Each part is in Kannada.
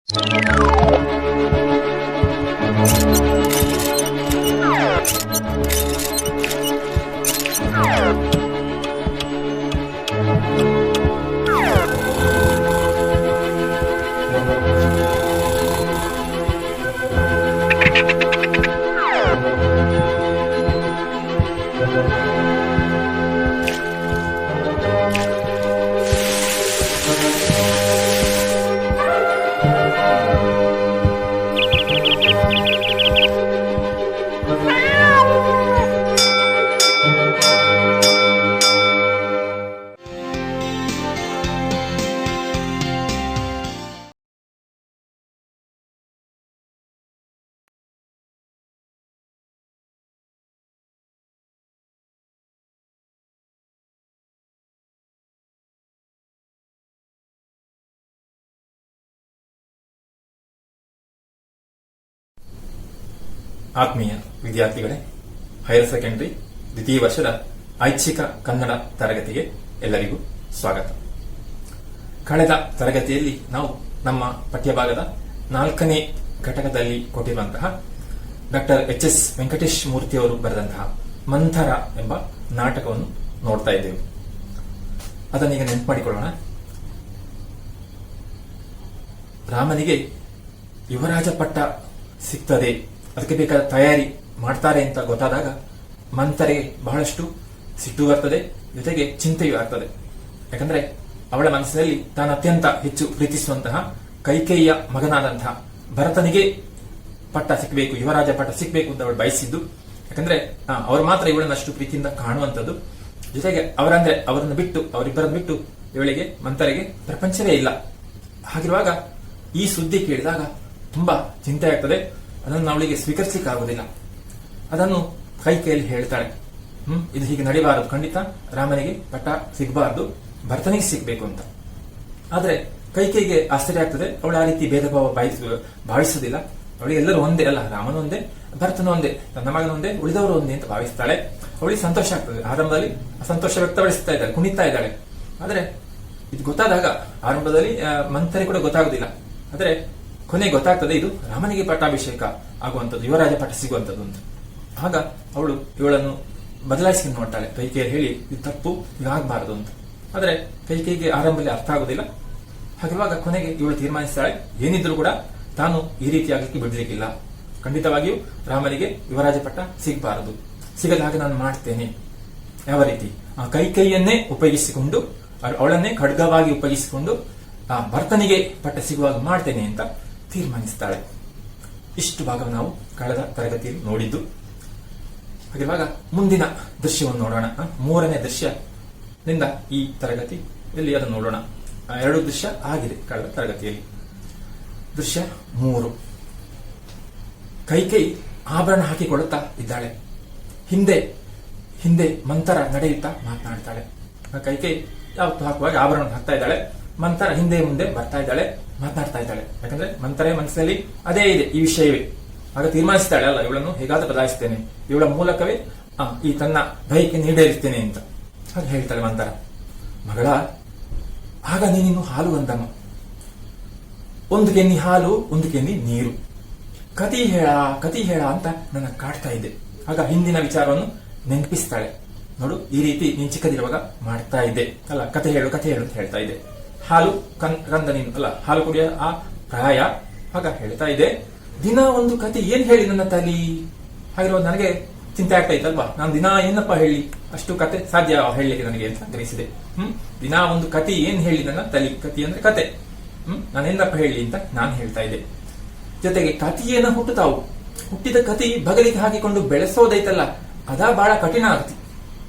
ಆತ್ಮೀಯ ವಿದ್ಯಾರ್ಥಿಗಳೇ, ಹೈಯರ್ ಸೆಕೆಂಡರಿ ದ್ವಿತೀಯ ವರ್ಷದ ಐಚ್ಛಿಕ ಕನ್ನಡ ತರಗತಿಗೆ ಎಲ್ಲರಿಗೂ ಸ್ವಾಗತ. ಕಳೆದ ತರಗತಿಯಲ್ಲಿ ನಾವು ನಮ್ಮ ಪಠ್ಯಭಾಗದ 4ನೇ ಘಟಕದಲ್ಲಿ ಕೊಟ್ಟಿರುವಂತಹ ಡಾಕ್ಟರ್ ಎಚ್.ಎಸ್. ವೆಂಕಟೇಶ್ ಮೂರ್ತಿಯವರು ಬರೆದಂತಹ ಮಂಥರ ಎಂಬ ನಾಟಕವನ್ನು ನೋಡ್ತಾ ಇದ್ದೇವೆ. ಅದನ್ನೀಗ ನೆನಪು ಮಾಡಿಕೊಳ್ಳೋಣ. ರಾಮನಿಗೆ ಯುವರಾಜ ಪಟ್ಟ ಸಿಗ್ತದೆ, ಅದಕ್ಕೆ ಬೇಕಾದ ತಯಾರಿ ಮಾಡ್ತಾರೆ ಅಂತ ಗೊತ್ತಾದಾಗ ಮಂಥರೆಗೆ ಬಹಳಷ್ಟು ಸಿಟ್ಟು ಬರ್ತದೆ, ಜೊತೆಗೆ ಚಿಂತೆಯೂ ಆಗ್ತದೆ. ಯಾಕಂದ್ರೆ ಅವಳ ಮನಸ್ಸಿನಲ್ಲಿ ತಾನು ಅತ್ಯಂತ ಹೆಚ್ಚು ಪ್ರೀತಿಸುವಂತಹ ಕೈಕೇಯಿಯ ಮಗನಾದಂತಹ ಭರತನಿಗೆ ಪಟ್ಟ ಸಿಕ್ಕಬೇಕು, ಯುವರಾಜ ಪಟ್ಟ ಸಿಕ್ಕಬೇಕು ಅಂತ ಅವಳು ಬಯಸಿದ್ದು. ಯಾಕಂದ್ರೆ ಅವರು ಮಾತ್ರ ಇವಳನ್ನು ಅಷ್ಟು ಪ್ರೀತಿಯಿಂದ ಕಾಣುವಂಥದ್ದು. ಜೊತೆಗೆ ಅವರನ್ನು ಬಿಟ್ಟು, ಅವರಿಬ್ಬರನ್ನು ಬಿಟ್ಟು ಇವಳಿಗೆ ಮಂಥರೆಗೆ ಪ್ರಪಂಚವೇ ಇಲ್ಲ. ಹಾಗಿರುವಾಗ ಈ ಸುದ್ದಿ ಕೇಳಿದಾಗ ತುಂಬಾ ಚಿಂತೆ ಆಗ್ತದೆ. ಅದನ್ನು ಅವಳಿಗೆ ಸ್ವೀಕರಿಸಲಿಕ್ಕೆ ಆಗುದಿಲ್ಲ. ಅದನ್ನು ಕೈಕೇಯಲ್ಲಿ ಹೇಳ್ತಾಳೆ, ಇದು ಹೀಗೆ ನಡಿಬಾರದು, ಖಂಡಿತ ರಾಮನಿಗೆ ಪಟ್ಟ ಸಿಗಬಾರದು, ಭರತನಿಗೆ ಸಿಗ್ಬೇಕು ಅಂತ. ಆದ್ರೆ ಕೈಕೇಯಿಗೆ ಆಶ್ಚರ್ಯ ಆಗ್ತದೆ. ಅವಳು ಆ ರೀತಿ ಭೇದ ಭಾವ ಭಾವಿಸುವುದಿಲ್ಲ. ಅವಳಿಗೆ ಎಲ್ಲರೂ ಒಂದೇ ಅಲ್ಲ, ರಾಮನು ಒಂದೇ, ಭರತನು ಒಂದೇ, ನನ್ನ ಮಗನ ಒಂದೇ, ಉಳಿದವರು ಒಂದೇ ಅಂತ ಭಾವಿಸ್ತಾಳೆ. ಅವಳಿಗೆ ಸಂತೋಷ ಆಗ್ತದೆ. ಆರಂಭದಲ್ಲಿ ಅಸಂತೋಷ ವ್ಯಕ್ತಪಡಿಸ್ತಾ ಇದ್ದಾಳೆ, ಕುಣಿತಾ ಇದ್ದಾಳೆ. ಆದ್ರೆ ಇದು ಗೊತ್ತಾದಾಗ ಆರಂಭದಲ್ಲಿ ಮಂಥರೆ ಕೂಡ ಗೊತ್ತಾಗುದಿಲ್ಲ. ಆದ್ರೆ ಕೊನೆಗೆ ಗೊತ್ತಾಗ್ತದೆ ಇದು ರಾಮನಿಗೆ ಪಟ್ಟಾಭಿಷೇಕ ಆಗುವಂಥದ್ದು, ಯುವರಾಜ ಪಟ್ಟ ಸಿಗುವಂಥದ್ದು ಅಂತ. ಆಗ ಅವಳು ಇವಳನ್ನು ಬದಲಾಯಿಸಿಕೊಂಡು ನೋಡ್ತಾಳೆ. ಕೈಕೇಯಿ ಹೇಳಿ ಇದು ತಪ್ಪು, ಇದಾಗಬಾರದು ಅಂತ. ಆದ್ರೆ ಕೈಕೇಯಿಗೆ ಆರಂಭದಲ್ಲಿ ಅರ್ಥ ಆಗುದಿಲ್ಲ. ಹಾಗಿರುವಾಗ ಕೊನೆಗೆ ಇವಳು ತೀರ್ಮಾನಿಸ್ತಾಳೆ, ಏನಿದ್ರು ಕೂಡ ತಾನು ಈ ರೀತಿ ಆಗಲಿಕ್ಕೆ ಬಿಡಲಿಕ್ಕಿಲ್ಲ, ಖಂಡಿತವಾಗಿಯೂ ರಾಮನಿಗೆ ಯುವರಾಜ ಪಟ್ಟ ಸಿಗಬಾರದು, ಸಿಗದ ಹಾಗೆ ನಾನು ಮಾಡ್ತೇನೆ. ಯಾವ ರೀತಿ? ಆ ಕೈಕೇಯಿಯನ್ನೇ ಉಪಯೋಗಿಸಿಕೊಂಡು, ಅವಳನ್ನೇ ಖಡ್ಗವಾಗಿ ಉಪಯೋಗಿಸಿಕೊಂಡು ಭರತನಿಗೆ ಪಟ್ಟ ಸಿಗುವಾಗ ಮಾಡ್ತೇನೆ ಅಂತ ತೀರ್ಮಾನಿಸ್ತಾಳೆ. ಇಷ್ಟು ಭಾಗ ನಾವು ಕಳೆದ ತರಗತಿಯಲ್ಲಿ ನೋಡಿದ್ದು. ಹಾಗಿರುವಾಗ ಮುಂದಿನ ದೃಶ್ಯವನ್ನು ನೋಡೋಣ. 3ನೇ ದೃಶ್ಯದಿಂದ ಈ ತರಗತಿಯಲ್ಲಿ ಅದನ್ನು ನೋಡೋಣ. 2 ದೃಶ್ಯ ಆಗಿದೆ ಕಳೆದ ತರಗತಿಯಲ್ಲಿ. ದೃಶ್ಯ 3. ಕೈಕೇಯಿ ಆಭರಣ ಹಾಕಿಕೊಳ್ಳುತ್ತಾ ಇದ್ದಾಳೆ. ಹಿಂದೆ ಮಂಥರ ನಡೆಯುತ್ತಾ ಮಾತನಾಡ್ತಾಳೆ. ಕೈಕೇಯಿ ಯಾವತ್ತು ಹಾಕುವಾಗ ಆಭರಣ ಹಾಕ್ತಾ ಇದ್ದಾಳೆ. ಮಂಥರ ಹಿಂದೆ ಮುಂದೆ ಬರ್ತಾ ಇದ್ದಾಳೆ, ಮಾತನಾಡ್ತಾ ಇದ್ದಾಳೆ. ಯಾಕಂದ್ರೆ ಮಂಥರೆ ಮನಸ್ಸಿನಲ್ಲಿ ಅದೇ ಇದೆ, ಈ ವಿಷಯವೇ. ಆಗ ತೀರ್ಮಾನಿಸ್ತಾಳೆ, ಅಲ್ಲ ಇವಳನ್ನು ಹೇಗಾದ್ರೂ ಬದಲಾಯಿಸ್ತೇನೆ, ಇವಳ ಮೂಲಕವೇ ಈ ತನ್ನ ಬಯಕೆ ಈಡೇರಿಸ್ತೇನೆ ಅಂತ. ಹಾಗೆ ಹೇಳ್ತಾಳೆ ಮಂಥರ. ಮಗಳ, ಆಗ ನೀನಿನ್ನು ಹಾಲು ಅಂದಮ್ಮ, ಒಂದು ಕೆನ್ನಿ ಹಾಲು, ಒಂದು ಕೆನ್ನಿ ನೀರು, ಕತಿ ಹೇಳ ಅಂತ ನನ್ನ ಕಾಡ್ತಾ ಇದ್ದೆ. ಆಗ ಹಿಂದಿನ ವಿಚಾರವನ್ನು ನೆನಪಿಸ್ತಾಳೆ. ನೋಡು, ಈ ರೀತಿ ನೀನ್ ಚಿಕ್ಕದಿರುವಾಗ ಮಾಡ್ತಾ ಇದ್ದೆ ಅಲ್ಲ, ಕತೆ ಹೇಳು ಅಂತ ಹೇಳ್ತಾ ಇದ್ದೆ. ಹಾಲು ಕಂದ ನೀನು ಅಲ್ಲ, ಹಾಲು ಕುಡಿಯ ಆ ಪ್ರಾಯ. ಆಗ ಹೇಳ್ತಾ ಇದೆ, ದಿನ ಒಂದು ಕತೆ ಏನ್ ಹೇಳಿ ನನ್ನ ತಲಿ. ಹಾಗಿರುವ ನನಗೆ ಚಿಂತೆ ಆಗ್ತಾ ಇತ್ತಲ್ವಾ, ನಾನು ದಿನ ಏನಪ್ಪ ಹೇಳಿ, ಅಷ್ಟು ಕತೆ ಸಾಧ್ಯ ಹೇಳಲಿಕ್ಕೆ ನನಗೆ ಅಂತ ಗ್ರಹಿಸಿದೆ. ದಿನ ಒಂದು ಕತೆ ಏನ್ ಹೇಳಿ ನನ್ನ ತಲಿ, ಕತಿ ಅಂದ್ರೆ ಕತೆ, ನಾನೇನಪ್ಪ ಹೇಳಿ ಅಂತ ನಾನು ಹೇಳ್ತಾ ಇದ್ದೆ. ಜೊತೆಗೆ ಕತಿಯೇನ ಹುಟ್ಟಿದ ಕತಿ ಬಗಲಿಗೆ ಹಾಕಿಕೊಂಡು ಬೆಳೆಸೋದೈತಲ್ಲ, ಅದಾ ಬಹಳ ಕಠಿಣ ಆಗ್ತಿ.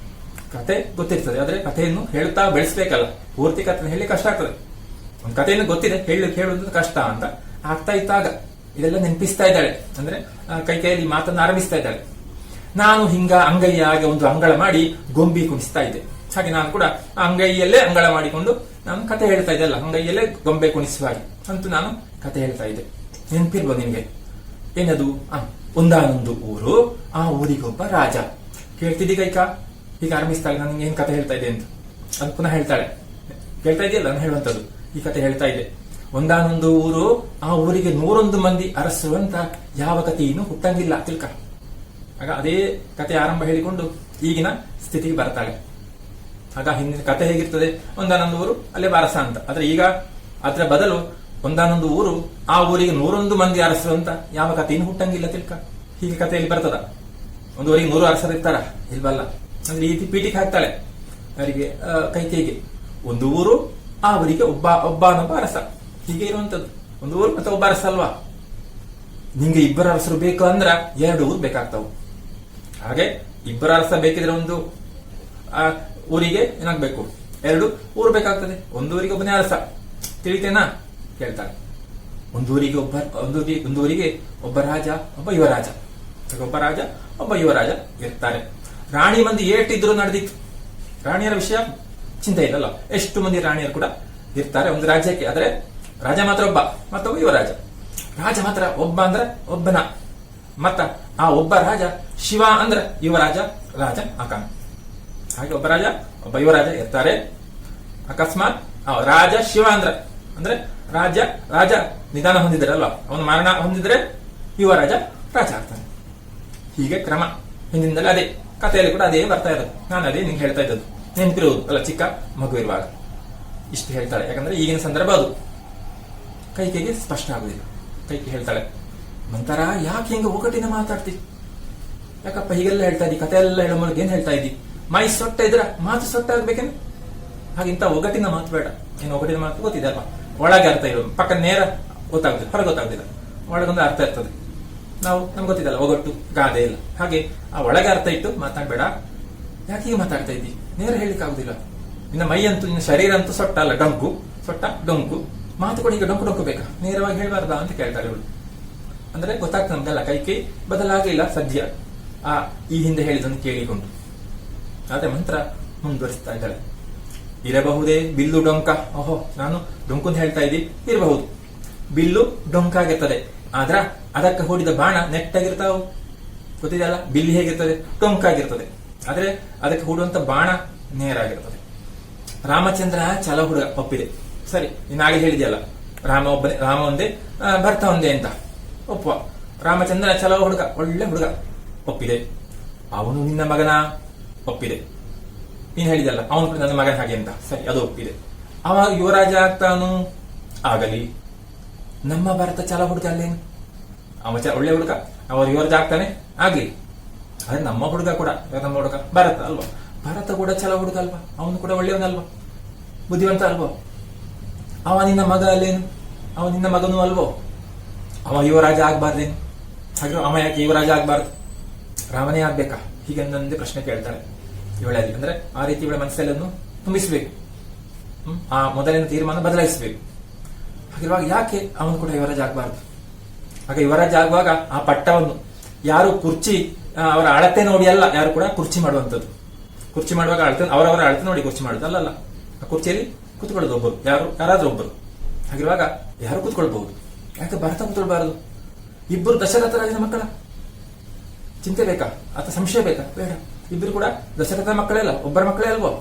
ಕತೆ ಗೊತ್ತಿರ್ತದೆ, ಆದ್ರೆ ಕಥೆಯನ್ನು ಹೇಳ್ತಾ ಬೆಳೆಸ್ಬೇಕಲ್ಲ, ಪೂರ್ತಿ ಕಥೆ ಹೇಳಿ ಕಷ್ಟ ಆಗ್ತದೆ. ಒಂದು ಕಥೆಯನ್ನು ಗೊತ್ತಿದೆ, ಹೇಳುವುದು ಕಷ್ಟ ಅಂತ ಆಗ್ತಾ ಇತ್ತಾಗ ಇದೆಲ್ಲ ನೆನಪಿಸ್ತಾ ಇದ್ದಾಳೆ. ಅಂದ್ರೆ ಕೈಕೇಯಲ್ಲಿ ಮಾತನ್ನು ಆರಂಭಿಸ್ತಾ ಇದ್ದಾಳೆ. ನಾನು ಹಿಂಗ ಅಂಗೈಯಾಗೆ ಒಂದು ಅಂಗಳ ಮಾಡಿ ಗೊಂಬಿ ಕುಣಿಸ್ತಾ ಇದ್ದೆ. ಹಾಗೆ ನಾನು ಕೂಡ ಅಂಗೈಯಲ್ಲೇ ಅಂಗಳ ಮಾಡಿಕೊಂಡು ನಾನು ಕತೆ ಹೇಳ್ತಾ ಇದ್ದೆ, ಅಲ್ಲ ಅಂಗೈಯಲ್ಲೇ ಗೊಂಬೆ ಕುಣಿಸುವ ಹಾಗೆ ಅಂತೂ ನಾನು ಕತೆ ಹೇಳ್ತಾ ಇದ್ದೆ. ನೆನಪಿರ್ಬೋದು ನಿಮ್ಗೆ. ಏನದು? ಒಂದಾನೊಂದು ಊರು, ಆ ಊರಿಗೊಬ್ಬ ರಾಜ. ಕೇಳ್ತಿದ್ದಿ ಕೈಕಾ? ಹೀಗೆ ಆರಂಭಿಸ್ತಾಳೆ. ನಾನು ಏನ್ ಕತೆ ಹೇಳ್ತಾ ಇದ್ದೆ ಅಂತ ಅದು ಪುನಃ ಹೇಳ್ತಾಳೆ. ಕೇಳ್ತಾ ಇದೆಯಲ್ಲ ನಾನು ಹೇಳುವಂತದ್ದು, ಈ ಕತೆ ಹೇಳ್ತಾ ಇದ್ದೆ. ಒಂದಾನೊಂದು ಊರು, ಆ ಊರಿಗೆ 101 ಮಂದಿ ಅರಸುವಂತ ಯಾವ ಕಥೆಯನ್ನು ಹುಟ್ಟಂಗಿಲ್ಲ ತಿಳ್ಕ. ಆಗ ಅದೇ ಕತೆ ಆರಂಭ ಹೇಳಿಕೊಂಡು ಈಗಿನ ಸ್ಥಿತಿಗೆ ಬರ್ತಾಳೆ. ಆಗ ಹಿಂದಿನ ಕತೆ ಹೇಗಿರ್ತದೆ, ಒಂದಾನೊಂದು ಊರು ಅಲ್ಲೇ ಬಾರಸ ಅಂತ. ಆದ್ರೆ ಈಗ ಅದರ ಬದಲು ಒಂದಾನೊಂದು ಊರು, ಆ ಊರಿಗೆ 101 ಮಂದಿ ಅರಸುವಂತ ಯಾವ ಕಥೆಯನ್ನು ಹುಟ್ಟಂಗಿಲ್ಲ ತಿಳ್ಕ. ಹೀಗೆ ಕಥೆಯಲ್ಲಿ ಬರ್ತದ. ಒಂದು ಊರಿಗೆ 100 ಅರಸರಿರ್ತಾರ, ಇಲ್ವಲ್ಲ. ಅಂದ್ರೆ ಈ ರೀತಿ ಪೀಠಿಗೆ ಹಾಕ್ತಾಳೆ ಅವರಿಗೆ, ಕೈಕೇಯಿಗೆ. ಒಂದು ಊರು, ಆ ಊರಿಗೆ ಒಬ್ಬನೊಬ್ಬ ಅರಸ, ಹೀಗೆ ಇರುವಂತದ್ದು. ಒಂದು ಊರು ಮತ್ತೆ ಒಬ್ಬ ಅರಸ ಅಲ್ವಾ. ನಿಂಗೆ ಇಬ್ಬರ ಅರಸರು ಬೇಕು ಅಂದ್ರ 2 ಊರು ಬೇಕಾಗ್ತಾವು. ಹಾಗೆ ಇಬ್ಬರ ಅರಸ ಬೇಕಿದ್ರೆ ಒಂದು ಊರಿಗೆ ಏನಾಗ್ಬೇಕು, 2 ಊರು ಬೇಕಾಗ್ತದೆ. ಒಂದು ಊರಿಗೆ ಒಬ್ಬನೇ ಅರಸ, ತಿಳಿತೇನಾ ಹೇಳ್ತಾರೆ. ಒಂದು ಊರಿಗೆ ಒಬ್ಬ ರಾಜ, ಒಬ್ಬ ಯುವರಾಜ. ಒಬ್ಬ ರಾಜ, ಒಬ್ಬ ಯುವರಾಜ ಇರ್ತಾರೆ. ರಾಣಿ ಮಂದಿ ಏಟಿದ್ರು ನಡೆದಿತ್ತು. ರಾಣಿಯರ ವಿಷಯ ಚಿಂತೆ ಇಲ್ಲಲ್ಲ, ಎಷ್ಟು ಮಂದಿ ರಾಣಿಯರು ಕೂಡ ಇರ್ತಾರೆ ಒಂದು ರಾಜ್ಯಕ್ಕೆ. ಆದ್ರೆ ರಾಜ ಮಾತ್ರ ಒಬ್ಬ, ಮತ್ತೊಬ್ಬ ಯುವರಾಜ. ರಾಜ ಮಾತ್ರ ಒಬ್ಬ ಅಂದ್ರೆ ಒಬ್ಬನ, ಮತ್ತ ಆ ಒಬ್ಬ ರಾಜ ಶಿವ ಅಂದ್ರೆ ಯುವರಾಜ, ರಾಜ ಆಕಾನ. ಹಾಗೆ ಒಬ್ಬ ರಾಜ, ಒಬ್ಬ ಯುವರಾಜ ಇರ್ತಾರೆ. ಅಕಸ್ಮಾತ್ ರಾಜ ಶಿವ ಅಂದ್ರೆ ರಾಜ ನಿಧಾನ ಹೊಂದಿದ್ರೆ ಅಲ್ವಾ, ಅವನು ಮರಣ ಹೊಂದಿದ್ರೆ ಯುವರಾಜ ರಾಜ ಆಗ್ತಾನೆ. ಹೀಗೆ ಕ್ರಮ ಹಿಂದಿನಿಂದಲೇ ಅದೇ ಕಥೆಯಲ್ಲಿ ಕೂಡ ಅದೇ ಬರ್ತಾ ಇರೋದು. ನಾನು ಅದೇ ನಿಂಗೆ ಹೇಳ್ತಾ ಇದ್ದದ್ದು, ನೆನಪಿರುವುದು ಅಲ್ಲ, ಚಿಕ್ಕ ಮಗು ಇರುವಾಗ ಇಷ್ಟು ಹೇಳ್ತಾಳೆ. ಯಾಕಂದ್ರೆ ಈಗಿನ ಸಂದರ್ಭ ಅದು ಕೈಕೇಯಿಗೆ ಸ್ಪಷ್ಟ ಆಗುದಿಲ್ಲ. ಕೈಕೇಯಿ ಹೇಳ್ತಾಳೆ, ಮಂತರ ಯಾಕೆ ಹಿಂಗ ಒಗಟಿನ ಮಾತಾಡ್ತಿ, ಯಾಕಪ್ಪ ಹೀಗೆಲ್ಲ ಹೇಳ್ತಾ ಇದ್ದಿ, ಕತೆ ಎಲ್ಲ ಹೇಳೋ ಮೂಲಕ ಏನ್ ಹೇಳ್ತಾ ಇದ್ದಿ, ಮೈ ಸೊಟ್ಟ ಇದ್ರ ಮಾತು ಸೊಟ್ಟ ಆಗ್ಬೇಕೇನು, ಹಾಗಿಂತ ಒಗಟಿನ ಮಾತು ಬೇಡ. ಏನು ಒಗಟಿನ ಮಾತು ಗೊತ್ತಿದೆ ಅಲ್ವಾ, ಒಳಗೆ ಅರ್ಥ ಇರೋದು, ಪಕ್ಕ ನೇರ ಗೊತ್ತಾಗುದಿಲ್ಲ, ಹೊರಗೆ ಗೊತ್ತಾಗುದಿಲ್ಲ, ಒಳಗೊಂದು ಅರ್ಥ ಇರ್ತದೆ. ನಮ್ಗೆ ಗೊತ್ತಿದ್ದಲ್ಲ ಒಗಟ್ಟು ಗಾದೆ ಇಲ್ಲ, ಹಾಗೆ ಆ ಒಳಗೆ ಅರ್ಥ ಇಟ್ಟು ಮಾತಾಡ್ಬೇಡ. ಯಾಕೆ ಹೀಗೆ ಮಾತಾಡ್ತಾ ಇದ್ದಿ, ನೇರ ಹೇಳಿಕ್ ಆಗುದಿಲ್ಲ. ನಿನ್ನ ಮೈ ಅಂತೂ, ನಿನ್ನ ಶರೀರ ಅಂತೂ ಸೊಟ್ಟ ಅಲ್ಲ, ಡೊಂಕು, ಮಾತು ಕೂಡ ಈಗ ಡೊಂಕು ಬೇಕಾ, ನೇರವಾಗಿ ಹೇಳ್ಬಾರ್ದಾ ಅಂತ ಕೇಳ್ತಾರೆ ಇವಳು. ಅಂದ್ರೆ ಗೊತ್ತಾಗ್ತದೆ ನಮ್ಗೆಲ್ಲ, ಕೈಕೇಯಿ ಬದಲಾಗಿಲ್ಲ ಸದ್ಯ ಈ ಹಿಂದೆ ಹೇಳಿದನ್ನು ಕೇಳಿಕೊಂಡು. ಆದ್ರೆ ಮಂತ್ರ ಮುಂದುವರಿಸ್ತಾ ಇದ್ದಾಳೆ. ಇರಬಹುದೇ ಬಿಲ್ಲು ಡೊಂಕ, ಓಹೋ ನಾನು ಡೊಂಕು ಅಂತ ಹೇಳ್ತಾ ಇದ್ದಿ, ಇರಬಹುದು. ಬಿಲ್ಲು ಡೊಂಕಾಗಿರ್ತದೆ, ಆದ್ರ ಅದಕ್ಕೆ ಹೂಡಿದ ಬಾಣ ನೆಟ್ಟಾಗಿರ್ತಾವ, ಗೊತ್ತಿದೆಯಲ್ಲ. ಬಿಲ್ಲು ಹೇಗಿರ್ತದೆ, ಡೊಂಕಾಗಿರ್ತದೆ, ಆದ್ರೆ ಅದಕ್ಕೆ ಹೂಡುವಂತ ಬಾಣ ನೇರಾಗಿರ್ತದೆ. ರಾಮಚಂದ್ರ ಛಲ ಹುಡುಗ, ಒಪ್ಪಿದೆ. ಸರಿ, ನೀನಾಗೆ ಹೇಳಿದೆಯಲ್ಲ, ರಾಮ ಒಂದೇ ಭರ್ತ ಒಂದೇ ಅಂತ ಒಪ್ಪುವ. ರಾಮಚಂದ್ರ ಛಲ ಹುಡುಗ, ಒಳ್ಳೆ ಹುಡುಗ, ಒಪ್ಪಿದೆ. ಅವನು ನಿನ್ನ ಮಗನ, ಒಪ್ಪಿದೆ. ನೀನ್ ಹೇಳಿದಲ್ಲ ಅವನು ಕೂಡ ನನ್ನ ಮಗನ ಹಾಗೆ ಅಂತ, ಸರಿ, ಅದು ಒಪ್ಪಿದೆ. ಅವ ಯುವರಾಜ ಆಗ್ತಾನು, ಆಗಲಿ. ನಮ್ಮ ಭರತ ಛಲ ಹುಡುಗ ಅಲ್ಲೇನು, ಒಳ್ಳೆ ಹುಡುಗ, ಅವ ಯುವರಾಜ ಆಗ್ತಾನೆ, ಆಗ್ಲಿ. ಅದೇ ನಮ್ಮ ಹುಡುಗ ಕೂಡ, ನಮ್ಮ ಹುಡುಗ ಭರತ ಅಲ್ವಾ, ಭರತ ಕೂಡ ಛಲ ಹುಡುಗ ಅಲ್ವಾ, ಅವನು ಕೂಡ ಒಳ್ಳೆಯವನಲ್ವಾ, ಬುದ್ಧಿವಂತ ಅಲ್ವೋ. ಅವ ನಿನ್ನ ಮಗ ಅಲ್ಲೇನು, ಅವ ನಿನ್ನ ಮಗನೂ ಅಲ್ವೋ, ಅವ ಯುವರಾಜ ಆಗ್ಬಾರ್ದೇನು, ಹಾಗೆ ಅವ ಯಾಕೆ ಯುವರಾಜ ಆಗ್ಬಾರ್ದು, ರಾಮನೇ ಆಗ್ಬೇಕಾ, ಹೀಗೆ ನಂದೇ ಪ್ರಶ್ನೆ ಕೇಳ್ತಾಳೆ ಇವಳಲ್ಲಿ. ಅಂದ್ರೆ ಆ ರೀತಿ ಇವಳ ಮನಸ್ಸೆಲ್ಲನ್ನು ತುಂಬಿಸ್ಬೇಕು, ಆ ಮೊದಲಿನ ತೀರ್ಮಾನ ಬದಲಾಯಿಸಬೇಕು. ಹಾಗಿರುವಾಗ ಯಾಕೆ ಅವನು ಕೂಡ ಯುವರಾಜ ಆಗ್ಬಾರ್ದು. ಹಾಗೆ ಯುವರಾಜ ಆಗುವಾಗ ಆ ಪಟ್ಟವನ್ನು ಯಾರು ಕುರ್ಚಿ ಅವರ ಅಳತೆ ನೋಡಿ ಅಲ್ಲ, ಯಾರು ಕೂಡ ಕುರ್ಚಿ ಮಾಡುವಂಥದ್ದು. ಕುರ್ಚಿ ಮಾಡುವಾಗ ಅವರವರ ಅಳತೆ ನೋಡಿ ಕುರ್ಚಿ ಮಾಡುದು ಅಲ್ಲಲ್ಲ, ಆ ಕುರ್ಚಿಯಲ್ಲಿ ಕೂತ್ಕೊಳ್ಳೋದು ಒಬ್ಬರು, ಯಾರಾದ್ರೂ ಒಬ್ಬರು. ಹಾಗಿರುವಾಗ ಯಾರು ಕೂತ್ಕೊಳ್ಬಹುದು, ಯಾಕೆ ಭರತ ಕೂತ್ಕೊಳ್ಬಾರದು. ಇಬ್ಬರು ದಶರಥ ರಾಜನ ಮಕ್ಕಳ, ಚಿಂತೆ ಬೇಕಾ ಅಥವಾ ಸಂಶಯ ಬೇಕಾ, ಬೇಡ. ಇಬ್ಬರು ಕೂಡ ದಶರಥ ಮಕ್ಕಳೇ ಅಲ್ಲ, ಒಬ್ಬರ ಮಕ್ಕಳೇ ಅಲ್ವೋ,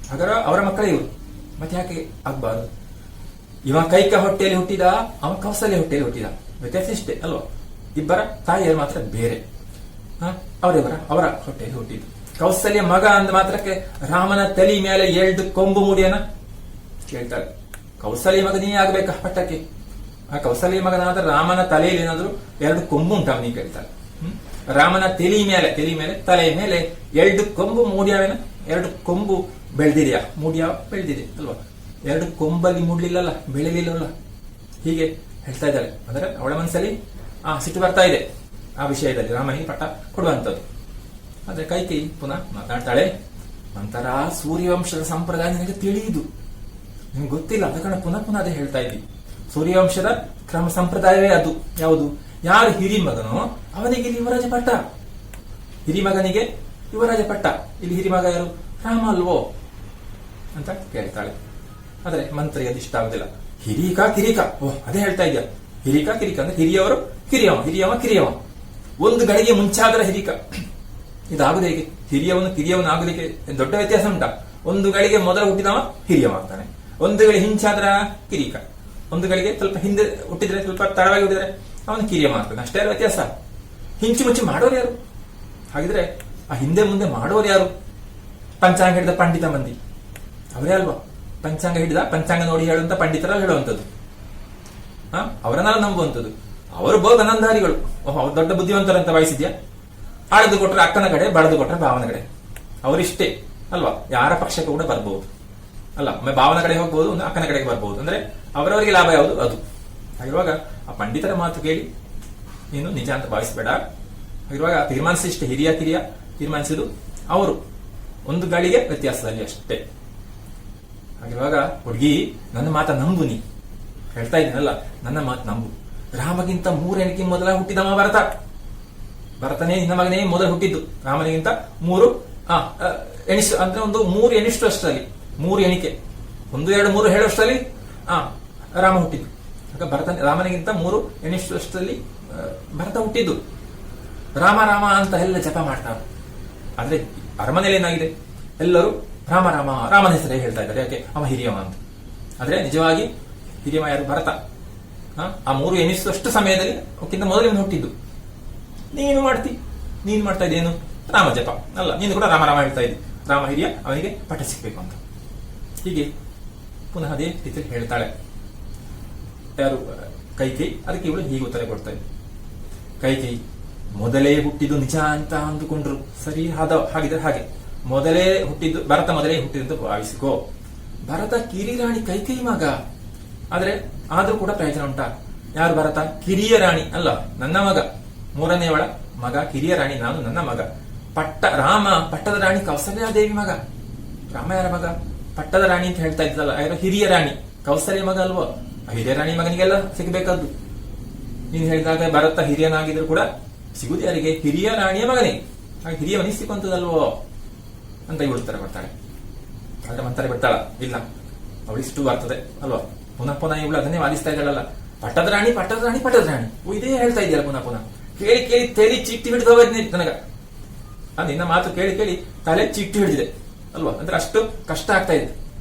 ಹಾಗಾದ್ರೆ ಅವರ ಮಕ್ಕಳೇ ಇವರು, ಮತ್ತೆ ಯಾಕೆ ಆಗ್ಬಾರದು. ಇವ ಕೈಕ ಹೊಟ್ಟೆಯಲ್ಲಿ ಹುಟ್ಟಿದ, ಅವ ಕೌಸಲ್ಯ ಹೊಟ್ಟೆಯಲ್ಲಿ ಹುಟ್ಟಿದ, ವ್ಯತ್ಯಾಸ ಇಷ್ಟೇ ಅಲ್ವಾ. ಇಬ್ಬರ ತಾಯಿಯರು ಮಾತ್ರ ಬೇರೆ, ಅವರ ಹೊಟ್ಟೆಯಲ್ಲಿ ಹುಟ್ಟಿದ್ದು. ಕೌಸಲ್ಯ ಮಗ ಅಂದ ಮಾತ್ರಕ್ಕೆ ರಾಮನ ತಲೆ ಮೇಲೆ 2 ಕೊಂಬು ಮೂಡಿಯನ ಕೇಳ್ತಾಳೆ. ಕೌಸಲ್ಯ ಮಗನೇ ಆಗ್ಬೇಕಾ ಪಟ್ಟಕ್ಕೆ, ಆ ಕೌಸಲ್ಯ ಮಗನಾದ್ರೆ ರಾಮನ ತಲೆಯಲ್ಲಿ ಏನಾದ್ರು 2 ಕೊಂಬು ಉಂಟು ಅವನಿಗೆ ಕೇಳ್ತಾಳೆ. ರಾಮನ ತಲೆಯ ಮೇಲೆ 2 ಕೊಂಬು ಮೂಡ್ಯಾವೇನ, 2 ಕೊಂಬು ಬೆಳೆದಿದೆಯಾ, ಬೆಳೆದಿದೆ ಅಲ್ವಾ, 2 ಕೊಂಬಲ್ಲಿ ಮೂಡ್ಲಿಲ್ಲಲ್ಲ, ಬೆಳೆಲಿಲ್ಲಲ್ಲ, ಹೀಗೆ ಹೇಳ್ತಾ ಇದ್ದಾಳೆ. ಅಂದ್ರೆ ಅವಳ ಮನಸ್ಸಲ್ಲಿ ಸಿಟ್ಟು ಬರ್ತಾ ಇದೆ ಆ ವಿಷಯದಲ್ಲಿ, ರಾಮನಿಗೆ ಪಟ್ಟ ಕೊಡುವಂಥದ್ದು. ಆದ್ರೆ ಕೈಕೇಯಿ ಪುನಃ ಮಾತಾಡ್ತಾಳೆ. ನಂತರ ಸೂರ್ಯವಂಶದ ಸಂಪ್ರದಾಯ ನಿನಗೆ ತಿಳಿಯುದು, ನಿಮ್ಗೆ ಗೊತ್ತಿಲ್ಲ, ಅದ ಕಾರಣ ಪುನಃ ಅದೇ ಹೇಳ್ತಾ ಇದ್ದಿ. ಸೂರ್ಯವಂಶದ ಕ್ರಮ ಸಂಪ್ರದಾಯವೇ ಅದು. ಯಾವುದು, ಯಾರು ಹಿರಿಮಗನೋ ಅವನಿಗೆ ಯುವರಾಜ ಪಟ್ಟ, ಹಿರಿಮಗನಿಗೆ ಯುವರಾಜ ಪಟ್ಟ. ಇಲ್ಲಿ ಹಿರಿಮಗ ಯಾರು, ರಾಮ ಅಲ್ವೋ ಅಂತ ಕೇಳ್ತಾಳೆ. ಆದ್ರೆ ಮಂತ್ರಿಗೆ ಅದು ಇಷ್ಟ ಆಗುದಿಲ್ಲ. ಹಿರಿಕ ಕಿರಿಕ, ಅದೇ ಹೇಳ್ತಾ ಇದ್ಯಾ, ಹಿರಿಕ ಕಿರಿಕ ಅಂದ್ರೆ ಹಿರಿಯವರು ಕಿರಿಯವ. ಒಂದು ಗಳಿಗೆ ಮುಂಚಾದ್ರ ಹಿರಿಕ, ಇದಾಗುದು ಹೇಗೆ, ಕಿರಿಯವನು ಆಗುದಕ್ಕೆ ದೊಡ್ಡ ವ್ಯತ್ಯಾಸ ಉಂಟಾ. ಒಂದು ಗಳಿಗೆ ಮೊದಲು ಹುಟ್ಟಿದವ ಹಿರಿಯವ ಆಗ್ತಾನೆ, ಒಂದು ಗಳಿಗೆ ಹಿಂಚಾದ್ರ ಕಿರಿಕ. ಒಂದು ಗಳಿಗೆ ಸ್ವಲ್ಪ ಹಿಂದೆ ಹುಟ್ಟಿದ್ರೆ, ಸ್ವಲ್ಪ ತಡವಾಗಿ ಹುಟ್ಟಿದ್ರೆ ಅವನು ಕಿರಿಯ ಮಾಡ್ತಾನೆ, ಅಷ್ಟೇ ವ್ಯತ್ಯಾಸ. ಹಿಂಚು ಮುಂಚೆ ಮಾಡೋರು ಯಾರು? ಹಾಗಿದ್ರೆ ಆ ಹಿಂದೆ ಮುಂದೆ ಮಾಡೋರು ಯಾರು? ಪಂಚಾಂಗ ಹಿಡಿದ ಪಂಡಿತ ಮಂದಿ ಅವರೇ ಅಲ್ವಾ? ಪಂಚಾಂಗ ಹಿಡಿದ ಪಂಚಾಂಗ ನೋಡಿ ಹೇಳುವಂತ ಪಂಡಿತರ ಹೇಳುವಂಥದ್ದು, ಅವರನ್ನೆಲ್ಲ ನಂಬುವಂಥದ್ದು. ಅವರು ಬೋಧನಂದಾರಿಗಳು. ಅವ್ರು ದೊಡ್ಡ ಬುದ್ಧಿವಂತರಂತ ವಹಿಸಿದ್ಯಾ? ಆಳದು ಕೊಟ್ರೆ ಅಕ್ಕನ ಕಡೆ, ಬಡದು ಕೊಟ್ರೆ ಭಾವನ ಕಡೆ, ಅವರಿಷ್ಟೇ ಅಲ್ವಾ? ಯಾರ ಪಕ್ಷಕ್ಕೆ ಕೂಡ ಬರ್ಬಹುದು ಅಲ್ಲ, ಭಾವನ ಕಡೆ ಹೋಗ್ಬಹುದು, ಅಕ್ಕನ ಕಡೆಗೆ ಬರ್ಬಹುದು. ಅಂದ್ರೆ ಅವರವರಿಗೆ ಲಾಭ ಯಾವುದು ಅದು. ಹಾಗಿರುವಾಗ ಆ ಪಂಡಿತರ ಮಾತು ಕೇಳಿ ನೀನು ನಿಜ ಅಂತ ಭಾವಿಸಬೇಡ. ಹಾಗಿರುವಾಗ ತೀರ್ಮಾನಿಸಿಷ್ಟೇ, ಹಿರಿಯ ಕಿರಿಯ ತೀರ್ಮಾನಿಸಿದ್ದು ಅವರು ಒಂದು ಗಳಿಗೆ ವ್ಯತ್ಯಾಸದಲ್ಲಿ ಅಷ್ಟೇ. ಹಾಗಿರುವಾಗ ಹುಡುಗಿ, ನನ್ನ ಮಾತ ನಂಬು, ನೀ ಹೇಳ್ತಾ ಇದ್ದೀನಲ್ಲ, ನನ್ನ ಮಾತು ನಂಬು. ರಾಮಗಿಂತ 3 ಎಣಿಕೆ ಮೊದಲ ಹುಟ್ಟಿದವ ಭರತ. ಭರತನೇ ನಿನ್ನ ಮಗನೇ ಮೊದಲು ಹುಟ್ಟಿದ್ದು. ರಾಮನಿಗಿಂತ 3 ಎಣಿಸು ಅಂದ್ರೆ ಒಂದು 3 ಎಣಿಷ್ಟು ಅಷ್ಟರಲ್ಲಿ, 3 ಎಣಿಕೆ 1 2 3 ಹೇಳುವಷ್ಟರಲ್ಲಿ ರಾಮ ಹುಟ್ಟಿದ್ದು. ರಾಮನಿಗಿಂತ 3 ಎಣಿಸುವಷ್ಟರಲ್ಲಿ ಭರತ ಹುಟ್ಟಿದ್ದು. ರಾಮ ರಾಮ ಅಂತ ಎಲ್ಲ ಜಪ ಮಾಡ್ತಾರೆ. ಆದ್ರೆ ಅರಮನೆಯಲ್ಲಿ ಏನಾಗಿದೆ, ಎಲ್ಲರೂ ರಾಮ ರಾಮ ರಾಮನ ಹೆಸರೇ ಹೇಳ್ತಾ ಇದ್ದಾರೆ. ಯಾಕೆ? ಅವ ಹಿರಿಯವ ಅಂತ. ಆದ್ರೆ ನಿಜವಾಗಿ ಹಿರಿಯವ ಯಾರು? ಭರತ. ಆ 3 ಎಣಿಸುವಷ್ಟು ಸಮಯದಲ್ಲಿ ಅವಕ್ಕಿಂತ ಮೊದಲು ಇವನು ಹುಟ್ಟಿದ್ದು. ನೀನು ಮಾಡ್ತಾ ಇದ್ದೇನು? ರಾಮ ಜಪ ಅಲ್ಲ, ನೀನು ಕೂಡ ರಾಮ ರಾಮ ಹೇಳ್ತಾ ಇದ್ದಿ. ರಾಮ ಹಿರಿಯ, ಅವನಿಗೆ ಪಟ್ಟ ಸಿಗ್ಬೇಕು ಅಂತ. ಹೀಗೆ ಪುನಃ ಅದೇ ರೀತಿಯಲ್ಲಿ ಹೇಳ್ತಾಳೆ ಯಾರು? ಕೈಕೇಯಿ. ಅದಕ್ಕೆ ಇವಳು ಹೀಗೆ ಉತ್ತರ ಕೊಡ್ತಾ ಇದ್ದ. ಕೈಕೇಯಿ, ಮೊದಲೇ ಹುಟ್ಟಿದ್ದು ನಿಜ ಅಂತ ಅಂದುಕೊಂಡ್ರು ಸರಿ. ಹಾಗಿದ್ರೆ ಹಾಗೆ ಮೊದಲೇ ಹುಟ್ಟಿದ್ದು ಭರತ, ಮೊದಲೇ ಹುಟ್ಟಿದ್ದು ಭಾವಿಸಿಕೋ. ಭರತ ಕಿರಿರಾಣಿ ಕೈಕೇಯಿ ಮಗ. ಆದ್ರೆ ಆದ್ರೂ ಕೂಡ ಪ್ರಯೋಜನ ಉಂಟಾ? ಯಾರು ಭರತ? ಕಿರಿಯ ರಾಣಿ ಅಲ್ಲ, ನನ್ನ ಮಗ, 3ನೇವಳ ಮಗ, ಕಿರಿಯ ರಾಣಿ ನಾನು, ನನ್ನ ಮಗ. ರಾಮ ಪಟ್ಟದ ರಾಣಿ ಕೌಸಲ್ಯಾದೇವಿ ಮಗ. ರಾಮ ಯಾರ ಮಗ? ಪಟ್ಟದ ರಾಣಿ ಅಂತ ಹೇಳ್ತಾ ಇದ್ದಲ್ಲ, ಯಾರು? ಹಿರಿಯ ರಾಣಿ ಕೌಸಲ್ಯ ಮಗ ಅಲ್ವೋ? ಹಿರಿಯ ರಾಣಿ ಮಗನಿಗೆಲ್ಲ ಸಿಗಬೇಕಾದ್ದು. ನೀನು ಹೇಳಿದಾಗ ಭರತ ಹಿರಿಯನಾಗಿದ್ರು ಕೂಡ ಸಿಗುದು ಯಾರಿಗೆ? ಹಿರಿಯ ರಾಣಿಯ ಮಗನಿಗೆ. ಹಾಗೆ ಹಿರಿಯವನಿಗೆ ಸಿಗುವಂತದಲ್ವೋ ಅಂತ ಇವಳು ಉತ್ತರ ಕೊಡ್ತಾಳೆ. ಆದ್ರೆ ಮಂತಾರೆ ಬಿಡ್ತಾಳ, ಇಲ್ಲ ಅವಳಿಷ್ಟು ಬರ್ತದೆ ಅಲ್ವಾ? ಪುನಃ ಪುನಃ ಇವಳು ಅದನ್ನೇ ವಾದಿಸ್ತಾ ಇದ್ದಾಳಲ್ಲ, ಪಟ್ಟದ ರಾಣಿ ಪಟ್ಟದ ರಾಣಿ ಪಟ್ಟದ ರಾಣಿ, ಇದೇ ಹೇಳ್ತಾ ಇದೆಯಲ್ಲ ಪುನಃ ಪುನಃ. ಕೇಳಿ ಕೇಳಿ ತಲೆ ಚಿಟ್ಟಿ ಹಿಡಿದು ಹೋಗೋದ್ನೇ ನನಗ. ನಿನ್ನ ಮಾತು ಕೇಳಿ ಕೇಳಿ ತಲೆ ಚಿಟ್ಟಿ ಹಿಡಿದಿದೆ ಅಲ್ವಾ? ಅಂದ್ರೆ ಅಷ್ಟು ಕಷ್ಟ ಆಗ್ತಾ ಇದೆ,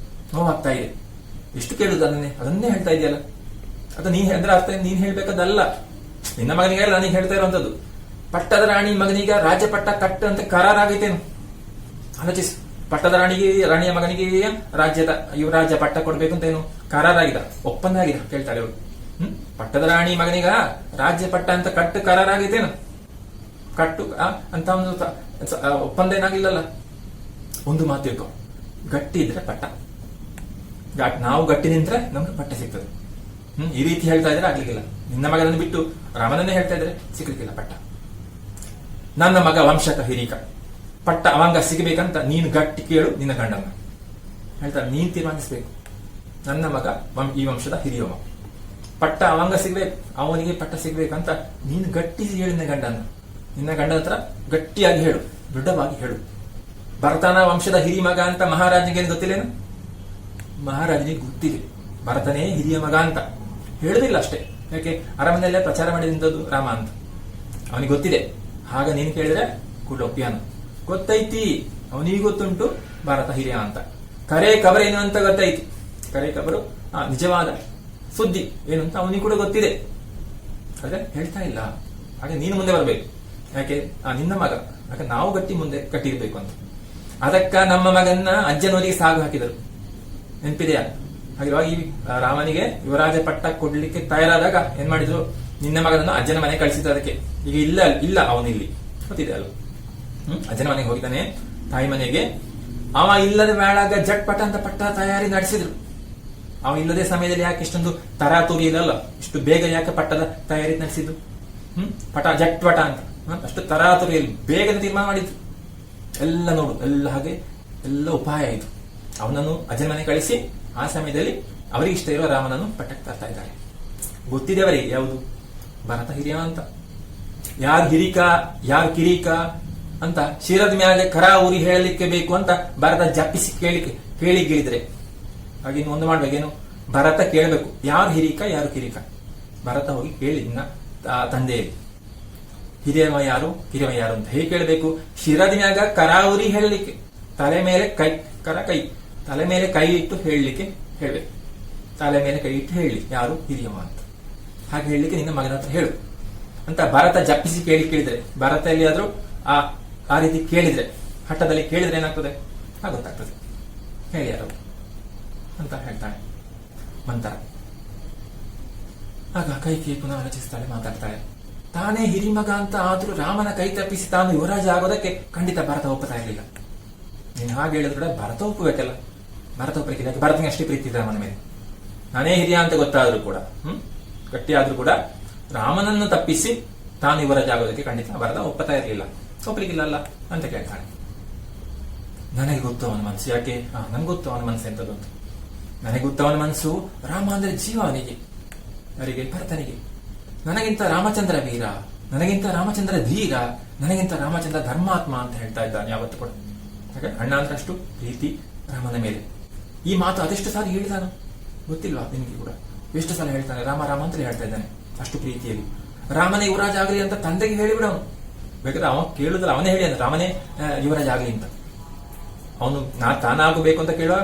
ನೋವಾಗ್ತಾ ಇದೆ. ಎಷ್ಟು ಕೇಳುದು ಅದನ್ನೇ ಹೇಳ್ತಾ ಇದೆಯಲ್ಲ. ಅದು ನೀನ್ ಅಂದ್ರೆ ಅರ್ಥ ನೀನ್ ಹೇಳ್ಬೇಕಾದಲ್ಲ, ನಿನ್ನ ಮಗನಿಗೆ ನನಗೆ ಹೇಳ್ತಾ ಇರುವಂತದ್ದು. ಪಟ್ಟದ ರಾಣಿ ಮಗನಿಗೆ ರಾಜ್ಯ ಪಟ್ಟ ಕಟ್ಟ ಅಂತ ಕರಾರಾಗೈತೇನು? ಆಲೋಚಿಸು. ಪಟ್ಟದ ರಾಣಿಯ ಮಗನಿಗೆ ರಾಜ್ಯದ ಯುವರಾಜ್ಯ ಪಟ್ಟ ಕೊಡ್ಬೇಕು ಅಂತ ಏನು ಕರಾರಾಗಿದ, ಒಪ್ಪಂದ ಆಗಿದೆ? ಕೇಳ್ತಾಳೆ ಅವಳು. ಪಟ್ಟದ ರಾಣಿ ಮಗನಿಗ ರಾಜ್ಯ ಪಟ್ಟ ಅಂತ ಕಟ್ಟು ಕರಾರಾಗೈತೇನು? ಕಟ್ಟು ಅಂತ ಒಂದು ಒಪ್ಪಂದ ಏನಾಗಿಲ್ಲಲ್ಲ. ಒಂದು ಮಾತು ಇರ್ಕೊ, ಗಟ್ಟಿ ಇದ್ರೆ ಪಟ್ಟ, ನಾವು ಗಟ್ಟಿ ನಿಂತ್ರೆ ನಮ್ಗೆ ಪಟ್ಟ ಸಿಗ್ತದೆ. ಈ ರೀತಿ ಹೇಳ್ತಾ ಇದ್ರೆ ಆಗ್ಲಿಕ್ಕಿಲ್ಲ. ನಿನ್ನ ಮಗನನ್ನು ಬಿಟ್ಟು ರಾಮನನ್ನೇ ಹೇಳ್ತಾ ಇದ್ರೆ ಸಿಗ್ಲಿಕ್ಕಿಲ್ಲ ಪಟ್ಟ. ನನ್ನ ಮಗ ವಂಶಕ ಹಿರಿಕ, ಪಟ್ಟ ಅವಂಗ ಸಿಗಬೇಕಂತ ನೀನು ಗಟ್ಟಿ ಕೇಳು ನಿನ್ನ ಗಂಡನ. ಹೇಳ್ತಾರೆ, ನೀನ್ ತೀರ್ಮಾನಿಸ್ಬೇಕು. ನನ್ನ ಮಗ ಈ ವಂಶದ ಹಿರಿಯವ, ಪಟ್ಟ ಅವಂಗ ಸಿಗ್ಬೇಕು, ಅವನಿಗೆ ಪಟ್ಟ ಸಿಗ್ಬೇಕಂತ ನೀನು ಗಟ್ಟಿ ಹೇಳು ನಿನ್ನ ಗಂಡನ. ನಿನ್ನ ಗಂಡನ ಹತ್ರ ಗಟ್ಟಿಯಾಗಿ ಹೇಳು, ದೃಢವಾಗಿ ಹೇಳು. ಭರತನ ವಂಶದ ಹಿರಿಯ ಮಗ ಅಂತ ಮಹಾರಾಜನಿಗೆ ಗೊತ್ತಿಲ್ಲೇನು? ಮಹಾರಾಜನಿಗೆ ಗೊತ್ತಿದೆ ಭರತನೇ ಹಿರಿಯ ಮಗ ಅಂತ. ಹೇಳುದಿಲ್ಲ ಅಷ್ಟೇ. ಯಾಕೆ? ಅರಮನೆಯಲ್ಲೇ ಪ್ರಚಾರ ಮಾಡಿದಂಥದ್ದು ರಾಮ ಅಂತ ಅವನಿಗೆ ಗೊತ್ತಿದೆ. ಆಗ ನೀನು ಕೇಳಿದ್ರೆ ಕೂಡ ಒಪ್ಪಿಯಾನ. ಗೊತ್ತೈತಿ, ಅವನಿಗೆ ಗೊತ್ತುಂಟು ಭಾರತ ಹಿರಿಯ ಅಂತ. ಕರೆ ಕಬರ ಏನು ಅಂತ ಗೊತ್ತೈತಿ. ಕರೆ ಕಬರು ನಿಜವಾದ ಸುದ್ದಿ ಏನು ಅಂತ ಅವನಿಗೆ ಕೂಡ ಗೊತ್ತಿದೆ. ಆದ್ರೆ ಹೇಳ್ತಾ ಇಲ್ಲ. ಹಾಗೆ ನೀನು ಮುಂದೆ ಬರಬೇಕು. ಯಾಕೆ? ನಿನ್ನ ಮಗ, ಯಾಕೆ ನಾವು ಮುಂದೆ ಕಟ್ಟಿರ್ಬೇಕು ಅಂತ. ಅದಕ್ಕ ನಮ್ಮ ಮಗನ್ನ ಅಜ್ಜನವರಿಗೆ ಸಾಗು ಹಾಕಿದರು, ನೆನಪಿದೆಯಾ? ಹಾಗಿರುವಾಗ ಈ ರಾಮನಿಗೆ ಯುವರಾಜ ಪಟ್ಟ ಕೊಡ್ಲಿಕ್ಕೆ ತಯಾರಾದಾಗ ಏನ್ ಮಾಡಿದ್ರು? ನಿನ್ನ ಮಗನನ್ನು ಅಜ್ಜನ ಮನೆ ಕಳಿಸಿದ್ರು. ಅದಕ್ಕೆ ಈಗ ಇಲ್ಲ ಅವನಿಲ್ಲಿ ಗೊತ್ತಿದೆ ಅಲ್ವ? ಅಜ್ಜನ ಮನೆಗೆ ಹೋಗಿದ್ದಾನೆ, ತಾಯಿ ಮನೆಗೆ. ಅವ ಇಲ್ಲದೆ ಬೇಡಾಗ ಜಟ್ ಪಟ ಅಂತ ಪಟ್ಟ ತಯಾರಿ ನಡೆಸಿದ್ರು. ಅವ ಇಲ್ಲದೆ ಸಮಯದಲ್ಲಿ ಯಾಕೆ ಇಷ್ಟೊಂದು ತರಾತುರಿ ಇಲ್ಲಲ್ಲ, ಇಷ್ಟು ಬೇಗ ಯಾಕೆ ಪಟ್ಟದ ತಯಾರಿ ನಡೆಸಿದ್ದು? ಪಟ ಜಟ್ ಪಟ ಅಂತ ಅಷ್ಟು ತರಾತುರಿಯಲ್ಲಿ ಬೇಗನೆ ತೀರ್ಮಾನ ಮಾಡಿದ್ರು. ಎಲ್ಲ ನೋಡು, ಎಲ್ಲ ಹಾಗೆ ಎಲ್ಲ ಉಪಾಯ ಆಯಿತು. ಅವನನ್ನು ಅಜ್ಜನ ಮನೆ ಕಳಿಸಿ ಆ ಸಮಯದಲ್ಲಿ ಅವರಿಗೆ ಇಷ್ಟ ಇರುವ ರಾಮನನ್ನು ಪಟ್ಟಕ್ಕೆ ತರ್ತಾ ಇದ್ದಾರೆ. ಗೊತ್ತಿದೆ ಅವರಿಗೆ ಯಾವುದು ಭರತ ಹಿರಿಯ ಅಂತ. ಯಾರು ಹಿರಿಕ ಯಾರು ಕಿರಿಕ ಅಂತ ಶಿರದ ಮ್ಯಾಲೆ ಕರ ಊರಿ ಹೇಳಲಿಕ್ಕೆ ಬೇಕು ಅಂತ ಭರತ ಜಪ್ಪಿಸಿ ಕೇಳಿದ್ರೆ ಹಾಗೆ ಇನ್ನು ಒಂದು ಮಾಡ್ಬೇಕೇನು? ಭರತ ಕೇಳಬೇಕು ಯಾರು ಹಿರಿಕ ಯಾರು ಕಿರಿಕ. ಭರತ ಹೋಗಿ ಕೇಳಿ ನಿನ್ನ ತಂದೆಯಲ್ಲಿ ಹಿರಿಯವ ಯಾರು ಕಿರಿಯವ ಯಾರು ಅಂತ ಹೇಗೆ ಕೇಳಬೇಕು? ಶಿರದ ಮ್ಯಾಗ ಕರ ಊರಿ ಹೇಳಲಿಕ್ಕೆ, ತಲೆ ಮೇಲೆ ಕೈ, ಕರ ಕೈ, ತಲೆ ಮೇಲೆ ಕೈ ಇಟ್ಟು ಹೇಳಲಿಕ್ಕೆ ಹೇಳ್ಬೇಕು. ತಲೆ ಮೇಲೆ ಕೈ ಇಟ್ಟು ಹೇಳಿ ಯಾರು ಹಿರಿಯವ ಅಂತ. ಹಾಗೆ ಹೇಳಲಿಕ್ಕೆ ನಿನ್ನ ಮಗನ ಹತ್ರ ಹೇಳು ಅಂತ ಭರತ ಜಪ್ಪಿಸಿ ಕೇಳಿದ್ರೆ, ಭರತ ಎಲ್ಲಿಯಾದ್ರೂ ಆ ರೀತಿ ಕೇಳಿದ್ರೆ, ಹಠದಲ್ಲಿ ಕೇಳಿದ್ರೆ ಏನಾಗ್ತದೆ ಗೊತ್ತಾಗ್ತದೆ, ಹೇಳಿ ಯಾರು ಅಂತ ಹೇಳ್ತಾಳೆ ಮಂತರ. ಆಗ ಕೈಕೇಯಿ ಪುನಃ ಆಲೋಚಿಸ್ತಾಳೆ, ಮಾತಾಡ್ತಾಳೆ. ತಾನೇ ಹಿರಿಮಗ ಅಂತ ಆದ್ರೂ ರಾಮನ ಕೈ ತಪ್ಪಿಸಿ ತಾನು ಯುವರಾಜ ಆಗೋದಕ್ಕೆ ಖಂಡಿತ ಭರತ ಒಪ್ಪುತ್ತಾ ಇರಲಿಲ್ಲ. ನೀನು ಹಾಗೆ ಹೇಳಿದ್ರೆ ಭರತ ಒಪ್ಪಬೇಕಲ್ಲ. ಭರತ ಒಪ್ಪಲಿಕ್ಕೆ ಭರತನಿಗೆ ಅಷ್ಟೇ ಪ್ರೀತಿ ಇದೆ ರಾಮನ ಮೇಲೆ. ನಾನೇ ಹಿರಿಯ ಅಂತ ಗೊತ್ತಾದ್ರೂ ಕೂಡ, ಗಟ್ಟಿ ಆದ್ರೂ ಕೂಡ ರಾಮನನ್ನು ತಪ್ಪಿಸಿ ತಾನು ಯುವರಾಜ ಆಗೋದಕ್ಕೆ ಖಂಡಿತ ಭರತ ಒಪ್ಪತಾ ಇರಲಿಲ್ಲ. ಒಪ್ಪಲಿಕ್ಕಿಲ್ಲ ಅಲ್ಲ ಅಂತ ಕೇಳ್ತಾಳೆ. ನನಗೆ ಗೊತ್ತು ಅವನ ಮನಸ್ಸು. ಯಾಕೆ? ನನ್ಗೆ ಗೊತ್ತು ಅವನ ಮನಸ್ಸು ಎಂತದ್ದು ಅಂತ. ನನಗೆ ಗೊತ್ತು ಅವನ ಮನಸ್ಸು. ರಾಮ ಅಂದ್ರೆ ಜೀವ ಅವನಿಗೆ, ಅವರಿಗೆ ಭರತನಿಗೆ. ನನಗಿಂತ ರಾಮಚಂದ್ರ ವೀರ, ನನಗಿಂತ ರಾಮಚಂದ್ರ ಧೀರ, ನನಗಿಂತ ರಾಮಚಂದ್ರ ಧರ್ಮಾತ್ಮ ಅಂತ ಹೇಳ್ತಾ ಇದ್ದಾನೆ ಯಾವತ್ತು ಕೂಡ. ಹಾಗೆ ಅಣ್ಣ ಅಂದ್ರೆ ಅಷ್ಟು ಪ್ರೀತಿ ರಾಮನ ಮೇಲೆ. ಈ ಮಾತು ಅದೆಷ್ಟು ಸಾರಿ ಹೇಳಿದಾನು ಗೊತ್ತಿಲ್ವಾ ನಿಮಗೆ ಕೂಡ? ಎಷ್ಟು ಸಲ ಹೇಳ್ತಾನೆ ರಾಮ ರಾಮ ಅಂತಲೇ ಹೇಳ್ತಾ ಇದ್ದಾನೆ ಅಷ್ಟು ಪ್ರೀತಿಯಲ್ಲಿ. ರಾಮನೇ ಯುವರಾಜ ಆಗಲಿ ಅಂತ ತಂದೆಗೆ ಹೇಳಿಬಿಡವನು. ಬೇಕಾದ್ರೆ ಅವನು ಕೇಳುದಲ್ಲ, ಅವನೇ ಹೇಳಿ ಅಂದ್ರೆ ರಾಮನೇ ಯುವರಾಜ ಆಗಲಿ ಅಂತ. ಅವನು ತಾನಾಗಬೇಕು ಅಂತ ಕೇಳುವ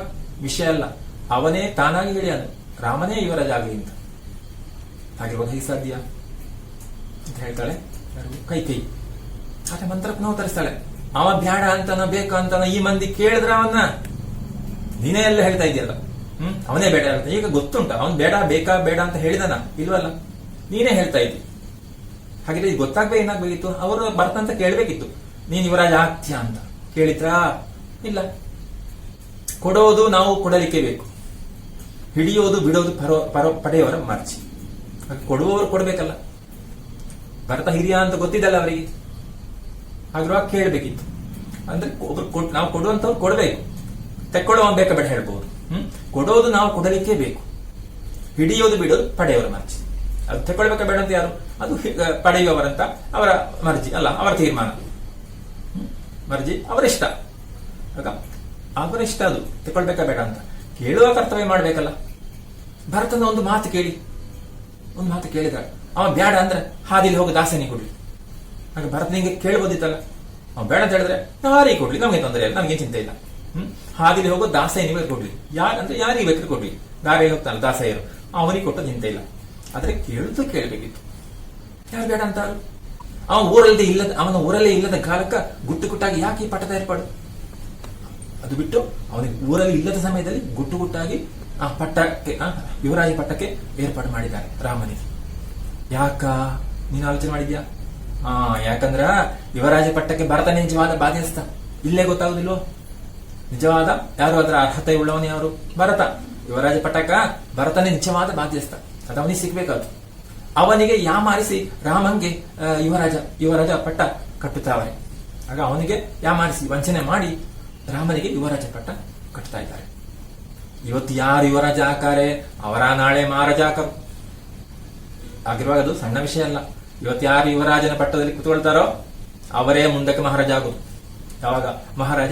ವಿಷಯ ಅಲ್ಲ, ಅವನೇ ತಾನಾಗಿ ಹೇಳಿಯಾನು ರಾಮನೇ ಯುವರಾಜ ಆಗಲಿ ಅಂತ. ಹಾಗಿರುವಾಗ ಹೇಗೆ ಸಾಧ್ಯ ಅಂತ ಹೇಳ್ತಾಳೆ ಕೈಕೇಯಿ. ಆದ್ರೆ ಮಂತ್ರ ಪುನಃ ತರಿಸ್ತಾಳೆ. ಅವ ಬ್ಯಾಡ ಅಂತಾನ ಬೇಕು ಅಂತಾನ ಈ ಮಂದಿ ಕೇಳಿದ್ರ ಅವನ್ನ ನೀನೇ ಎಲ್ಲ ಹೇಳ್ತಾ ಇದೆಯಲ್ಲ. ಅವನೇ ಬೇಡ ಅಂತ ಈಗ ಗೊತ್ತುಂಟ. ಅವನ್ ಬೇಡ ಬೇಕಾ ಬೇಡ ಅಂತ ಹೇಳಿದಾನ ಇಲ್ವಲ್ಲ, ನೀನೇ ಹೇಳ್ತಾ ಇದ್ದಿ. ಹಾಗಿದ್ರೆ ಈಗ ಗೊತ್ತಾಗ್ಬೇಕು ಏನಾಗ್ಬೇಕಿತ್ತು, ಅವರು ಬರ್ತಂತ ಕೇಳ್ಬೇಕಿತ್ತು. ನೀನ್ ಯುವರಾಜ ಆಗ್ತೀಯ ಅಂತ ಕೇಳಿದ್ರಾ? ಇಲ್ಲ. ಕೊಡೋದು ನಾವು ಕೊಡಲಿಕ್ಕೆ ಬೇಕು, ಹಿಡಿಯೋದು ಬಿಡೋದು ಪಡೆಯವರ ಮರ್ಜಿ. ಕೊಡುವವರು ಕೊಡ್ಬೇಕಲ್ಲ. ಭರತ ಹಿರಿಯ ಅಂತ ಗೊತ್ತಿದ್ದಲ್ಲ ಅವರಿಗೆ, ಹಾಗಿರುವಾಗ ಕೇಳ್ಬೇಕಿತ್ತು. ಅಂದ್ರೆ ಒಬ್ರು ನಾವು ಕೊಡುವಂತವ್ರು ಕೊಡ್ಬೇಕು, ತೆಕ್ಕೊಳ್ಳುವ ಬೇಕಾ ಬೇಡ ಹೇಳ್ಬಹುದು. ಕೊಡೋದು ನಾವು ಕೊಡಲಿಕ್ಕೆ ಬೇಕು, ಹಿಡಿಯೋದು ಬಿಡೋದು ಪಡೆಯವರ ಮರ್ಜಿ. ಅದು ತೆಕ್ಕೊಳ್ಬೇಕಾ ಬೇಡ ಅಂತ ಯಾರು? ಅದು ಪಡೆಯುವವರಂತ ಅವರ ಮರ್ಜಿ ಅಲ್ಲ, ಅವರ ತೀರ್ಮಾನ, ಮರ್ಜಿ, ಅವರಿಷ್ಟ. ಆಗ ಅವರಿಷ್ಟ, ಅದು ತೆಕ್ಕೊಳ್ಬೇಕಾ ಬೇಡ ಅಂತ ಕೇಳುವ ಕರ್ತವ್ಯ ಮಾಡ್ಬೇಕಲ್ಲ. ಭರತನ ಒಂದು ಮಾತು ಕೇಳಿದ ಅವ ಬೇಡ ಅಂದ್ರೆ ಹಾದಿಲಿ ಹೋಗಿ ದಾಸನಿ ಕೊಡ್ಲಿ. ಹಾಗೆ ಭರತನಿಗೆ ಕೇಳ್ಬೋದಿತ್ತಲ್ಲ. ಅವ ಬೇಡ ಅಂತ ಹೇಳಿದ್ರೆ ಯಾರಿಗೆ ಕೊಡ್ಲಿ, ನಮ್ಗೆ ತೊಂದರೆ ಇಲ್ಲ, ನಮ್ಗೆ ಚಿಂತೆ ಇಲ್ಲ. ಹಾದಿಲಿ ಹೋಗೋ ದಾಸನಿಗೆ ಕೊಡ್ಲಿ, ಯಾರಂದ್ರೆ ಯಾರಿಗೆ ಬೇಕಾದ್ರೆ ಕೊಡ್ಲಿ. ದಾರಿಯಲ್ಲಿ ಹೋಗ್ತಾನಲ್ಲ ದಾಸಯ್ಯರು, ಅವನಿಗೆ ಕೊಟ್ಟದ್ದು ಚಿಂತೆ ಇಲ್ಲ. ಆದ್ರೆ ಕೇಳ್ಬೇಕಿತ್ತು. ಯಾರು ಬೇಡ ಅಂತಾರು? ಅವನ ಊರಲ್ಲೇ ಇಲ್ಲದ ಕಾಲಕ್ಕ ಗುಟ್ಟಾಗಿ ಯಾಕೆ ಈ ಪಟ್ಟದ ಏರ್ಪಾಡು? ಅದು ಬಿಟ್ಟು ಅವನಿಗೆ ಊರಲ್ಲಿ ಇಲ್ಲದ ಸಮಯದಲ್ಲಿ ಗುಟ್ಟಾಗಿ ಆ ಪಟ್ಟಕ್ಕೆ, ಯುವರಾಜ ಪಟ್ಟಕ್ಕೆ ಏರ್ಪಾಡು ಮಾಡಿದ್ದಾರೆ ರಾಮನಿಗೆ. ಯಾಕ ನೀನು ಆಲೋಚನೆ ಮಾಡಿದ್ಯಾ? ಯಾಕಂದ್ರ ಯುವರಾಜ ಪಟ್ಟಕ್ಕೆ ಭರತನೇ ನಿಜವಾದ ಬಾಧ್ಯಸ್ಥ. ಇಲ್ಲೇ ಗೊತ್ತಾಗುದಿಲ್ವೋ ನಿಜವಾದ ಯಾರು ಅದರ ಅರ್ಹತೆ ಉಳ್ಳವನು ಯಾರು? ಭರತ. ಯುವರಾಜ ಪಟ್ಟಕ್ಕ ಭರತನೇ ನಿಜವಾದ ಬಾಧ್ಯಸ್ಥ. ಅದು ಅವನಿಗೆ ಸಿಗ್ಬೇಕಾದ್ರು. ಅವನಿಗೆ ಯಾಮಾರಿಸಿ ರಾಮಂಗೆ ಯುವರಾಜ ಪಟ್ಟ ಕಟ್ಟುತ್ತಾವೆ. ಆಗ ಅವನಿಗೆ ಯಾಮಾರಿಸಿ ವಂಚನೆ ಮಾಡಿ ರಾಮನಿಗೆ ಯುವರಾಜ ಪಟ್ಟ ಕಟ್ತಾ ಇದ್ದಾರೆ. ಇವತ್ತು ಯಾರು ಯುವರಾಜ ಆಕಾರೆ ಅವರ ನಾಳೆ ಮಹಾರಾಜ ಆಕರು. ಆಗಿರುವಾಗ ಅದು ಸಣ್ಣ ವಿಷಯ ಅಲ್ಲ. ಇವತ್ತು ಯಾರು ಯುವರಾಜನ ಪಟ್ಟದಲ್ಲಿ ಕೂತ್ಕೊಳ್ತಾರೋ ಅವರೇ ಮುಂದಕ್ಕೆ ಮಹಾರಾಜ ಆಗುದು. ಯಾವಾಗ ಮಹಾರಾಜ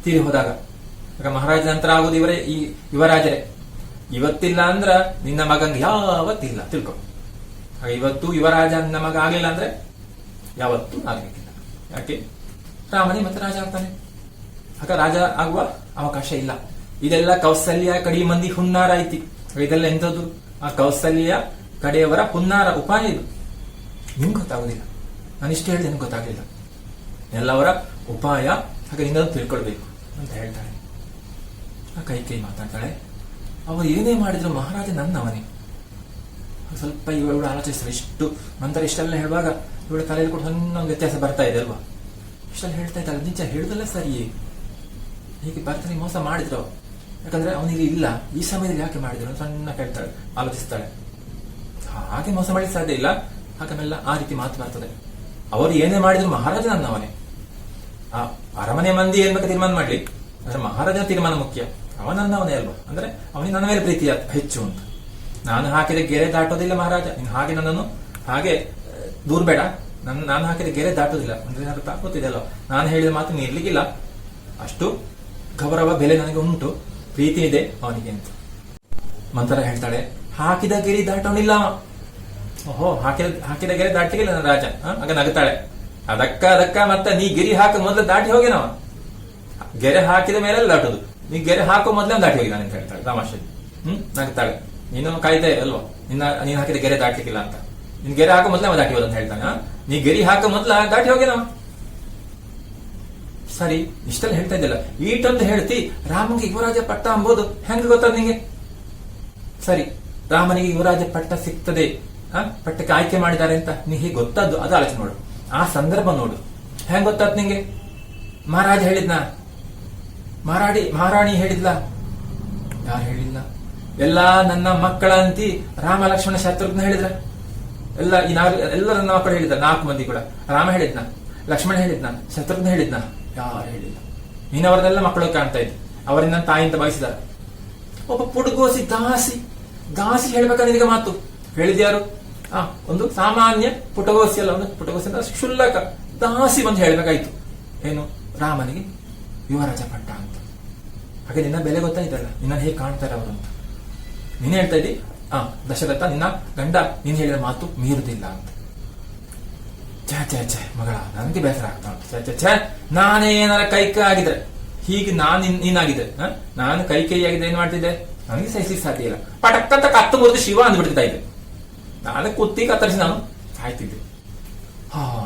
ತೀರಿ ಹೋದಾಗ. ಆಗ ಮಹಾರಾಜ ನಂತರ ಆಗುದು ಇವರೇ, ಈ ಯುವರಾಜರೇ. ಇವತ್ತಿಲ್ಲ ಅಂದ್ರ ನಿನ್ನ ಮಗಂಗೆ ಯಾವತ್ತಿಲ್ಲ ತಿಳ್ಕೊ. ಹಾಗೆ ಇವತ್ತು ಯುವರಾಜ ನಿನ್ನ ಮಗ ಆಗ್ಲಿಲ್ಲ ಅಂದ್ರೆ ಯಾವತ್ತೂ ಆಗ್ಬೇಕಿಲ್ಲ. ಯಾಕೆ? ರಾಮನೇ ಮತ್ತೆ ರಾಜ ಆಗ್ತಾನೆ. ಆಗ ರಾಜ ಆಗುವ ಅವಕಾಶ ಇಲ್ಲ. ಇದೆಲ್ಲ ಕೌಸಲ್ಯ ಕಡಿ ಮಂದಿ ಹುನ್ನಾರ ಐತಿ. ಇದೆಲ್ಲ ಎಂಥದ್ದು? ಆ ಕೌಸಲ್ಯ ಕಡೆಯವರ ಹುನ್ನಾರ ಉಪಾಯ ಇದು. ನಿಮ್ಗೆ ಗೊತ್ತಾಗುದಿಲ್ಲ, ನಾನು ಇಷ್ಟು ಹೇಳಿದೆ ನಿಮ್ಗೆ ಗೊತ್ತಾಗ್ಲಿಲ್ಲ. ಎಲ್ಲವರ ಉಪಾಯ. ಹಾಗೆ ಇನ್ನೊಂದು ತಿಳ್ಕೊಳ್ಬೇಕು ಅಂತ ಹೇಳ್ತಾಳೆ. ಆ ಕೈಕೇಯಿ ಮಾತಾಡ್ತಾಳೆ, ಅವರು ಏನೇ ಮಾಡಿದ್ರು ಮಹಾರಾಜ ನನ್ನವನೇ. ಸ್ವಲ್ಪ ಇವಳು ಆಲೋಚಿಸ್ತಾರೆ. ಇಷ್ಟು ಮಂತ್ರ ಇಷ್ಟೆಲ್ಲ ಹೇಳುವಾಗ ಇವಳ ತಲೆಯಲ್ಲಿ ಕೂಡ ಸಣ್ಣ ವ್ಯತ್ಯಾಸ ಬರ್ತಾ ಇದೆ ಅಲ್ವಾ? ಇಷ್ಟೆಲ್ಲ ಹೇಳ್ತಾ ಇದ್ದಾಳೆ, ನಿಜ ಹೇಳುದಲ್ಲ ಸರಿಯೇ? ಹೀಗೆ ಭರತನಿ ಮೋಸ ಮಾಡಿದ್ರು. ಯಾಕಂದ್ರೆ ಅವನಿಗೆ ಇಲ್ಲ, ಈ ಸಮಯದಲ್ಲಿ ಯಾಕೆ ಮಾಡಿದ್ರು ಸಣ್ಣ ಹೇಳ್ತಾಳೆ, ಆಲೋಚಿಸ್ತಾಳೆ. ಹಾಗೆ ಮೋಸ ಮಾಡಲಿಕ್ಕೆ ಸಾಧ್ಯ ಇಲ್ಲ. ಹಾಗೆಲ್ಲ ಆ ರೀತಿ ಮಾತು ಬರ್ತದೆ. ಅವರು ಏನೇ ಮಾಡಿದ್ರು ಮಹಾರಾಜ ನನ್ನವನೇ. ಆ ಅರಮನೆ ಮಂದಿ ಏನ್ ಬೇಕಾದ್ರೆ ತೀರ್ಮಾನ ಮಾಡ್ಲಿ, ಆದ್ರೆ ಮಹಾರಾಜನ ತೀರ್ಮಾನ ಮುಖ್ಯ. ಅವನನ್ನವನೇ ಅಲ್ವಾ? ಅಂದ್ರೆ ಅವನಿಗೆ ನನ್ನ ಮೇಲೆ ಪ್ರೀತಿ ಹೆಚ್ಚು ಅಂತ. ನಾನು ಹಾಕಿದ ಗೆರೆ ದಾಟೋದಿಲ್ಲ ಮಹಾರಾಜ, ನೀನು ಹಾಗೆ ನನ್ನನ್ನು ಹಾಗೆ ದೂರ ಬೇಡ. ನಾನು ಹಾಕಿದ ಗೆರೆ ದಾಟೋದಿಲ್ಲ ಅಂದ್ರೆ ಅರ್ಥ ಗೊತ್ತಿದೆ ಅಲ್ವಾ? ನಾನು ಹೇಳಿದ ಮಾತು ಮೀರ್ಲಿಕ್ಕಿಲ್ಲ. ಅಷ್ಟು ಗೌರವ ಬೆಲೆ ನನಗೆ ಉಂಟು, ಪ್ರೀತಿ ಇದೆ ಅವನಿಗೆ ಅಂತ ಮಂತ್ರ ಹೇಳ್ತಾಳೆ. ಹಾಕಿದ ಗೆರೆ ದಾಟೋನಿಲ್ಲ. ಓಹೋ, ಹಾಕಿದ ಗೆರೆ ದಾಟಿಗಿಲ್ಲ ನನ್ನ ರಾಜ. ಆಗ ನಗುತ್ತಾಳೆ. ಅದಕ್ಕ ಮತ್ತೆ ನೀ ಗಿರಿ ಹಾಕ ಮೊದಲು ದಾಟಿ ಹೋಗಿನವ. ಗೆರೆ ಹಾಕಿದ ಮೇಲೆ ದಾಟೋದು, ನೀ ಗೆರೆ ಹಾಕೋ ಮೊದಲೇ ದಾಟಿ ಹೋಗಿ ನಾನು ಅಂತ ಹೇಳ್ತಾಳೆ ತಮಾಷೆ. ನಗ್ತಾಳೆ. ನೀನು ಕಾಯ್ತಾ ಅಲ್ವಾ, ನೀನ್ ಹಾಕಿದ ಗೆರೆ ದಾಟ್ಲಿಕ್ಕಿಲ್ಲ ಅಂತ. ನಿನ್ ಗೆರೆ ಹಾಕೋ ಮೊದ್ಲ ದಾಟಿ ಹೋದಂತ ಹೇಳ್ತಾನೆ. ನೀ ಗೆರಿ ಹಾಕೋ ಮೊದ್ಲ ದಾಟಿ ಹೋಗಿ ನಾವು ಸರಿ. ಇಷ್ಟೆಲ್ಲ ಹೇಳ್ತಾ ಇದ್ದಿಲ್ಲ, ಈಟೊಂದು ಹೇಳ್ತಿ ರಾಮನಿಗೆ ಯುವರಾಜ ಪಟ್ಟ ಅಂಬೋದು ಹೆಂಗ ಗೊತ್ತಾದ ನಿಂಗೆ? ಸರಿ, ರಾಮನಿಗೆ ಯುವರಾಜ ಪಟ್ಟ ಸಿಗ್ತದೆ, ಪಟ್ಟಕ್ಕೆ ಆಯ್ಕೆ ಮಾಡಿದ್ದಾರೆ ಅಂತ ನೀ ಹೀಗೆ ಗೊತ್ತಾದ್ದು, ಅದು ಆಲೋಚನೆ ನೋಡು. ಆ ಸಂದರ್ಭ ನೋಡು, ಹೆಂಗ್ ಗೊತ್ತಾದ್ ನಿಂಗೆ? ಮಹಾರಾಜ ಹೇಳಿದ್ನ? ಮಹಾರಾಣಿ ಹೇಳಿದ್ಲ? ಯಾರು ಹೇಳಿಲ್ಲ. ಎಲ್ಲಾ ನನ್ನ ಮಕ್ಕಳ ಅಂತಿ ರಾಮ ಲಕ್ಷ್ಮಣ ಶತ್ರುಘ್ನ ಹೇಳಿದ್ರ? ಎಲ್ಲ ನನ್ನ ಮಕ್ಕಳು ಹೇಳಿದ್ರ, 4 ಮಂದಿ ಕೂಡ. ರಾಮ ಹೇಳಿದ್ನ, ಲಕ್ಷ್ಮಣ ಹೇಳಿದ್ನ, ಶತ್ರುಘ್ನ ಹೇಳಿದ್ನ? ಯಾರು ಹೇಳಿಲ್ಲ. ನೀನವರನ್ನೆಲ್ಲ ಮಕ್ಕಳು ಕಾಣ್ತಾ ಇದ್ದೆ, ಅವರಿಂದ ತಾಯಿ ಅಂತ ಭಾವಿಸಿದಾರ. ಒಬ್ಬ ಪುಡುಗೋಸಿ ದಾಸಿ ಹೇಳ್ಬೇಕಾದ್ರೆ ಮಾತು ಹೇಳಿದ್ಯಾರು? ಒಂದು ಸಾಮಾನ್ಯ ಪುಟಗೋಸಿ ಅಲ್ಲ, ಒಂದು ಪುಟಗೋಸಿ ಅಂತ ಕ್ಷುಲ್ಲಕ ದಾಸಿ ಬಂದು ಹೇಳ್ಬೇಕಾಯ್ತು ಏನು? ರಾಮನಿಗೆ ಯುವರಾಜ ಪಟ್ಟ ಅಂತ. ಹಾಗೆ ನಿನ್ನ ಬೆಲೆ ಗೊತ್ತಾಯ್ತಲ್ಲ, ನಿನ್ನ ಹೇಗೆ ಕಾಣ್ತಾರೆ ಅವರು ಅಂತ. ನೀನ್ ಹೇಳ್ತಾ ಇದ್ದಿ ದಶರಥ ನಿನ್ನ ಗಂಡ ನೀನ್ ಹೇಳಿದ ಮಾತು ಮೀರುದಿಲ್ಲ ಅಂತ. ಛೇ ಮಗಳ, ನನಗೆ ಬೇಸರ ಆಗ್ತಾ ಉಂಟು. ಛೇ ನಾನೇನಾರ ಕೈಕ ಆಗಿದ್ರೆ ಹೀಗೆ ನೀನಾಗಿದ್ರೆ, ನಾನು ಕೈ ಆಗಿದ್ರೆ ಏನ್ ಮಾಡ್ತಿದ್ದೆ? ನನಗೆ ಸಹಿಸ್ಲಿಕ್ಕೆ ಸಾಧ್ಯ ಇಲ್ಲ. ಪಟಕ್ಕಂತ ಕತ್ತು ಮುರಿದು ಶಿವ ಅಂದ್ಬಿಡ್ತಾ ಇದ್ದೆ. ನಾನು ಕುತ್ತಿ ಕತ್ತರಿಸಿ ನಾನು ಸಾಯ್ತಿದ್ದೆ.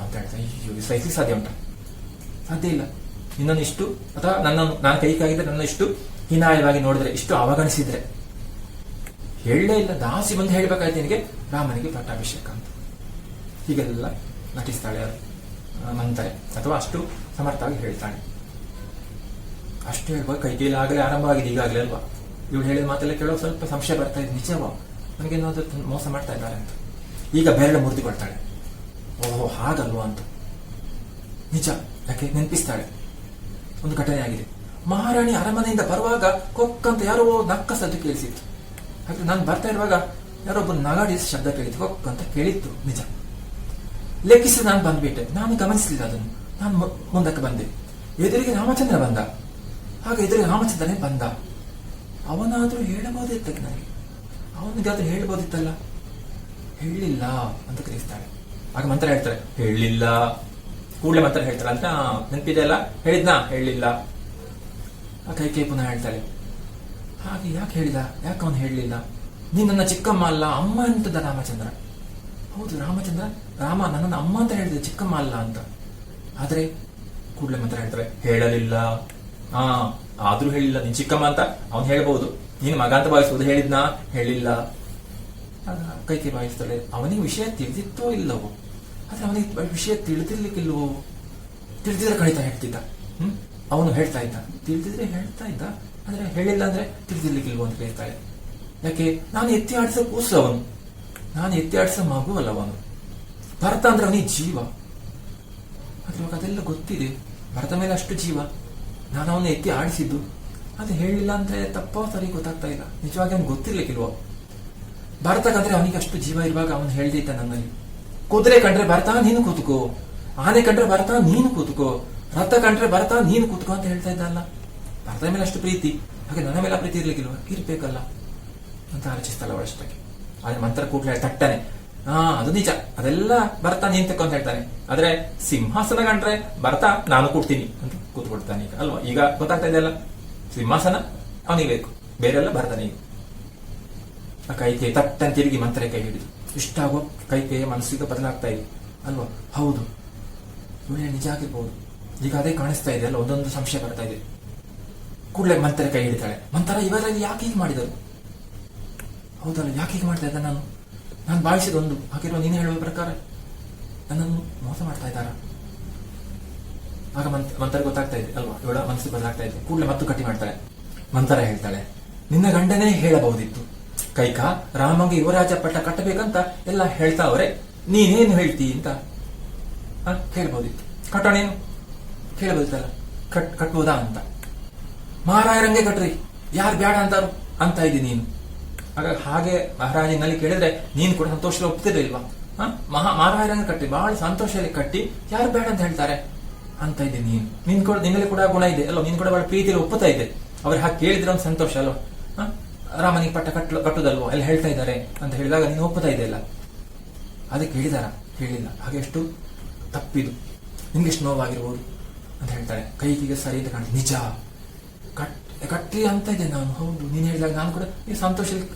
ಅಂತ ಹೇಳ್ತಾ, ಅಯ್ಯೋ ಸಹಿಸ್ಲಿಕ್ಕೆ ಸಾಧ್ಯ ಉಂಟ? ಸಾಧ್ಯ ಇಲ್ಲ. ನಿನ್ನನ್ನು ಇಷ್ಟು, ಅಥವಾ ನಾನು ಕೈಕಾಗಿದ್ರೆ ನನ್ನ ಇಷ್ಟು ಹೀನಾಯವಾಗಿ ನೋಡಿದ್ರೆ, ಇಷ್ಟು ಅವಗಣಿಸಿದ್ರೆ ಹೇಳಲೇ ಇಲ್ಲ. ದಾಸಿ ಬಂದು ಹೇಳ್ಬೇಕಾಯ್ತು ನಿನಗೆ ರಾಮನಿಗೆ ಪಟ್ಟಾಭಿಷೇಕ ಅಂತ. ಹೀಗೆಲ್ಲ ನಟಿಸ್ತಾಳೆ ಮಂಥರೆ, ಅಥವಾ ಅಷ್ಟು ಸಮರ್ಥವಾಗಿ ಹೇಳ್ತಾಳೆ. ಅಷ್ಟು ಹೇಳ್ಬೋದು. ಕೈಕೇಲಿ ಆಗಲೇ ಆರಂಭವಾಗಿದೆ ಈಗಾಗಲೇ ಅಲ್ವಾ? ಇವಳು ಹೇಳಿದ ಮಾತೆಲ್ಲ ಕೇಳೋ ಸ್ವಲ್ಪ ಸಂಶಯ ಬರ್ತಾ ಇದೆ. ನಿಜವಾ ನನಗೆ ಏನಾದ್ರು ಮೋಸ ಮಾಡ್ತಾ ಇದ್ದಾರೆ ಅಂತ. ಈಗ ಬೆರಳು ಮುರಿದುಕೊಳ್ತಾಳೆ. ಓಹೋ ಹಾಗಲ್ವಾ ಅಂತ. ನಿಜ, ಯಾಕೆ ನೆನಪಿಸ್ತಾಳೆ. ಒಂದು ಘಟನೆ ಆಗಿದೆ. ಮಹಾರಾಣಿ ಅರಮನೆಯಿಂದ ಬರುವಾಗ ಕೊಕ್ಕಂತ ಯಾರೋ ನಕ್ಕ ಸದ್ದು ಕೇಳಿಸಿತ್ತು. ಹಾಗೆ ನಾನು ಬರ್ತಾ ಇರುವಾಗ ಯಾರೊಬ್ಬ ನಗಾಡಿ ಶಬ್ದ ಕೇಳಿತ್ತು, ಕೊಕ್ಕಂತ ಕೇಳಿತ್ತು. ನಿಜ, ಲೆಕ್ಕಿಸಿ ನಾನು ಬಂದ್ಬಿಟ್ಟೆ. ನಾನು ಗಮನಿಸಲಿಲ್ಲ ಅದನ್ನು. ನಾನು ಮುಂದಕ್ಕೆ ಬಂದೆ. ಎದುರಿಗೆ ರಾಮಚಂದ್ರ ಬಂದ. ಹಾಗೆ ಎದುರಿಗೆ ರಾಮಚಂದ್ರನೇ ಬಂದ. ಅವನಾದ್ರೂ ಹೇಳಬಹುದಿತ್ತ ನನಗೆ, ಅವನಿಗಾದ್ರೂ ಹೇಳಬಹುದಿತ್ತಲ್ಲ. ಹೇಳಿಲ್ಲ ಅಂತ ಗ್ರಹಿಸ್ತಾಳೆ. ಆಗ ಮಂತ್ರ ಹೇಳ್ತಾರೆ, ಹೇಳಿಲ್ಲ. ಕೂಡಲೇ ಮಂತ್ರ ಹೇಳ್ತಾಳೆ ಅಂತ ನೆನಪಿದೆ ಅಲ್ಲ, ಹೇಳಿದ್ನಾ? ಹೇಳಿಲ್ಲ. ಆ ಕೈ ಪುನಃ ಹೇಳ್ತಾಳೆ, ಹಾಗೆ ಯಾಕೆ ಹೇಳಿದ? ಯಾಕೆ ಅವನು ಹೇಳಲಿಲ್ಲ? ನೀ ನನ್ನ ಚಿಕ್ಕಮ್ಮ ಅಲ್ಲ, ಅಮ್ಮ ಅಂತದ ರಾಮಚಂದ್ರ. ಹೌದು, ರಾಮ ನನ್ನನ್ನು ಅಮ್ಮ ಅಂತ ಹೇಳಿದ, ಚಿಕ್ಕಮ್ಮ ಅಲ್ಲ ಅಂತ. ಆದ್ರೆ ಕೂಡಲೇ ಮಂತ್ರ ಹೇಳ್ತಾರೆ, ಹೇಳಲಿಲ್ಲ. ಆದ್ರೂ ಹೇಳಿಲ್ಲ. ನೀನ್ ಚಿಕ್ಕಮ್ಮ ಅಂತ ಅವನು ಹೇಳ್ಬಹುದು, ನೀನು ಮಗ ಅಂತ ಭಾವಿಸುವುದು. ಹೇಳಿದ್ನಾ? ಹೇಳಿಲ್ಲ. ಕೈಕೆ ಭಾವಿಸ್ತಾಳೆ, ಅವನಿಗೆ ವಿಷಯ ತಿಳಿದಿತ್ತೋ ಇಲ್ಲವೋ? ಆದ್ರೆ ಅವನಿಗೆ ವಿಷಯ ತಿಳಿದಿರ್ಲಿಕ್ಕಿಲ್ವೋ? ತಿಳಿದಿದ್ರೆ ಕಳೀತಾ ಹೇಳ್ತಿದ್ದ. ಅವನು ಹೇಳ್ತಾ ಇದ್ದ, ತಿಳಿದಿದ್ರೆ ಹೇಳ್ತಾ ಇದ್ದ. ಅಂದ್ರೆ ಹೇಳಿಲ್ಲ ಅಂದ್ರೆ ತಿಳಿದಿರ್ಲಿಕ್ಕಿಲ್ವೋ ಅಂತ ಹೇಳ್ತಾಳೆ. ಯಾಕೆ? ನಾನು ಎತ್ತಿ ಆಡಿಸೋ ಕೂಸು ಅವನು, ನಾನು ಎತ್ತಿ ಆಡಿಸೋ ಮಗು ಅಲ್ಲ ಅವನು. ಭರತ ಅಂದ್ರೆ ಅವನಿಗೆ ಜೀವ. ಆದ್ರೆ ಇವಾಗ ಅದೆಲ್ಲ ಗೊತ್ತಿದೆ. ಭರತ ಮೇಲೆ ಅಷ್ಟು ಜೀವ. ನಾನು ಅವನ್ನ ಎತ್ತಿ ಆಡಿಸಿದ್ದು. ಅದು ಹೇಳಿಲ್ಲ ಅಂದ್ರೆ ತಪ್ಪೋ ಸರಿ ಗೊತ್ತಾಗ್ತಾ ಇಲ್ಲ. ನಿಜವಾಗಿ ಅವ್ನು ಗೊತ್ತಿರ್ಲಿಕ್ಕಿಲ್ವೋ? ಭರತಕ್ಕಂದ್ರೆ ಅವನಿಗೆ ಅಷ್ಟು ಜೀವ ಇರುವಾಗ ಅವನು ಹೇಳ್ದಿದ್ದ ನನ್ನಲ್ಲಿ, ಕುದುರೆ ಕಂಡ್ರೆ ಭರತ ನೀನು ಕೂತ್ಕೋ, ಆನೆ ಕಂಡ್ರೆ ಭರತ ನೀನು ಕೂತ್ಕೋ, ರಥ ಕಂಡ್ರೆ ಭರತ ನೀನು ಕೂತ್ಕೋ ಅಂತ ಹೇಳ್ತಾ ಇದ್ದಲ್ಲ. ಭರತ ಮೇಲೆ ಅಷ್ಟು ಪ್ರೀತಿ, ಹಾಗೆ ನನ್ನ ಮೇಲೆ ಪ್ರೀತಿ ಇರ್ಲಿಕ್ಕಿಲ್ವ? ಇರ್ಬೇಕಲ್ಲ ಅಂತ ಆಲೋಚಿಸ್ತಲ್ಲ ಅವಳಷ್ಟಕ್ಕೆ. ಆದ್ರೆ ಮಂತ್ರ ಕೂಡ್ಲೆ ತಟ್ಟನೆ, ಅದು ನಿಜ, ಅದೆಲ್ಲ ಭರತ ನೀನ್ ತಕ್ಕೊ ಅಂತ ಹೇಳ್ತಾನೆ. ಆದ್ರೆ ಸಿಂಹಾಸನ ಕಂಡ್ರೆ ಭರತ ನಾನು ಕೂಡ್ತೀನಿ ಅಂತ ಕೂತ್ಕೊಡ್ತಾನೆ ಈಗ ಅಲ್ವಾ? ಈಗ ಗೊತ್ತಾಗ್ತಾ ಇದೆ ಅಲ್ಲ, ಸಿಂಹಾಸನ ಅವನಿಗೆ ಬೇಕು, ಬೇರೆಲ್ಲ ಭರತನಿಗೆ. ಆ ಕೈಕೆ ತಟ್ಟನೆ ತಿರುಗಿ ಮಂತ್ರ ಕೈ ಹಿಡಿದು ಇಷ್ಟಾಗೋ ಕೈಕೆಯ ಮನಸ್ಸಿಗೆ ಬದಲಾಗ್ತಾ ಇದೆ ಅಲ್ವಾ? ಹೌದು, ಇವಳೇ ನಿಜ ಆಗಿರ್ಬೋದು. ಈಗ ಅದೇ ಕಾಣಿಸ್ತಾ ಇದೆ ಅಲ್ಲ, ಒಂದೊಂದು ಸಂಶಯ ಬರ್ತಾ ಇದೆ. ಕೂಡಲೇ ಮಂತ್ರ ಕೈ ಹಿಡಿತಾಳೆ. ಮಂತ್ರ ಇವರಲ್ಲಿ ಯಾಕೆ ಹೀಗೆ ಮಾಡಿದರು? ಹೌದಲ್ಲ, ಯಾಕೆ ಹೀಗೆ ಮಾಡ್ತಾ ಇದ್ದ? ನಾನು ಭಾವಿಸಿದೊಂದು, ಹಾಗಿರುವ ನೀನು ಹೇಳುವ ಪ್ರಕಾರ ನನ್ನನ್ನು ಮೋಸ ಮಾಡ್ತಾ ಇದ್ದಾರ? ಆಗ ಮಂತ್ರ ಗೊತ್ತಾಗ್ತಾ ಇದೆ ಅಲ್ವಾ, ಇವಳ ಮನಸ್ಸು ಬದಲಾಗ್ತಾ ಇದೆ. ಕೂಡಲೇ ಮತ್ತು ಗಟ್ಟಿ ಮಾಡ್ತಾಳೆ. ಮಂತ್ರ ಹೇಳ್ತಾಳೆ, ನಿನ್ನ ಗಂಡನೇ ಹೇಳಬಹುದಿತ್ತು, ಕೈಕ ರಾಮಂಗೆ ಯುವರಾಜ ಪಟ್ಟ ಕಟ್ಟಬೇಕಂತ ಎಲ್ಲ ಹೇಳ್ತಾವ್ರೆ, ನೀನೇನು ಹೇಳ್ತಿ ಅಂತ ಹೇಳ್ಬೋದಿತ್ತು. ಕಟ್ಟೋಣೇನು ಕೇಳಬಹುದಿತ್ತಲ್ಲ, ಕಟ್ಬೋದಾ ಅಂತ. ಮಹಾರಾಯರಂಗೆ ಕಟ್ರಿ, ಯಾರು ಬೇಡ ಅಂತಾರು ಅಂತ ಇದ್ದೀನಿ ನೀನು. ಹಾಗೆ ಮಹಾರಾಜನಲ್ಲಿ ಕೇಳಿದ್ರೆ ನೀನು ಕೂಡ ಸಂತೋಷದಲ್ಲಿ ಒಪ್ತಿರ್ಲಿಲ್ವಾ? ಮಹಾರಾಯರಂಗೆ ಕಟ್ಟಿ, ಬಹಳ ಸಂತೋಷದಲ್ಲಿ ಕಟ್ಟಿ, ಯಾರು ಬೇಡ ಅಂತ ಹೇಳ್ತಾರೆ ಅಂತ ಇದ್ದೀನಿ ನೀನು ಕೂಡ. ನಿನ್ನಲ್ಲಿ ಕೂಡ ಗುಣ ಇದೆ ಅಲ್ವಾ, ನೀನು ಕೂಡ ಬಹಳ ಪ್ರೀತಿಯಲ್ಲಿ ಒಪ್ಪುತ್ತಾ ಇದ್ದೆ. ಅವ್ರು ಹಾಗೆ ಕೇಳಿದ್ರೆ ಒಂದು ಸಂತೋಷ ಅಲ್ವಾ? ರಾಮನಿಗೆ ಪಟ್ಟ ಕಟ್ಟುದಲ್ವೋ ಎಲ್ಲ ಹೇಳ್ತಾ ಇದ್ದಾರೆ ಅಂತ ಹೇಳಿದಾಗ ನೀನು ಒಪ್ಪುತ್ತಾ ಇದೆಯಲ್ಲ. ಅದಕ್ಕೆ ಹೇಳಿದಾರ? ಹೇಳಿಲ್ಲ. ಹಾಗೆ ಎಷ್ಟು ತಪ್ಪಿದು, ನಿನ್ಗೆ ಎಷ್ಟು ನೋವಾಗಿರ್ಬೋದು ಅಂತ ಹೇಳ್ತಾಳೆ. ಕೈಗೆ ಸರಿ ಅಂತ ಕಾಣ್ತದೆ. ನಿಜ, ಕಟ್ಟಿ ಅಂತ ಇದ್ದೆ ನಾನು. ಹೌದು, ನೀನು ಹೇಳಿದಾಗ ನಾನು ಕೂಡ ಈ ಸಂತೋಷ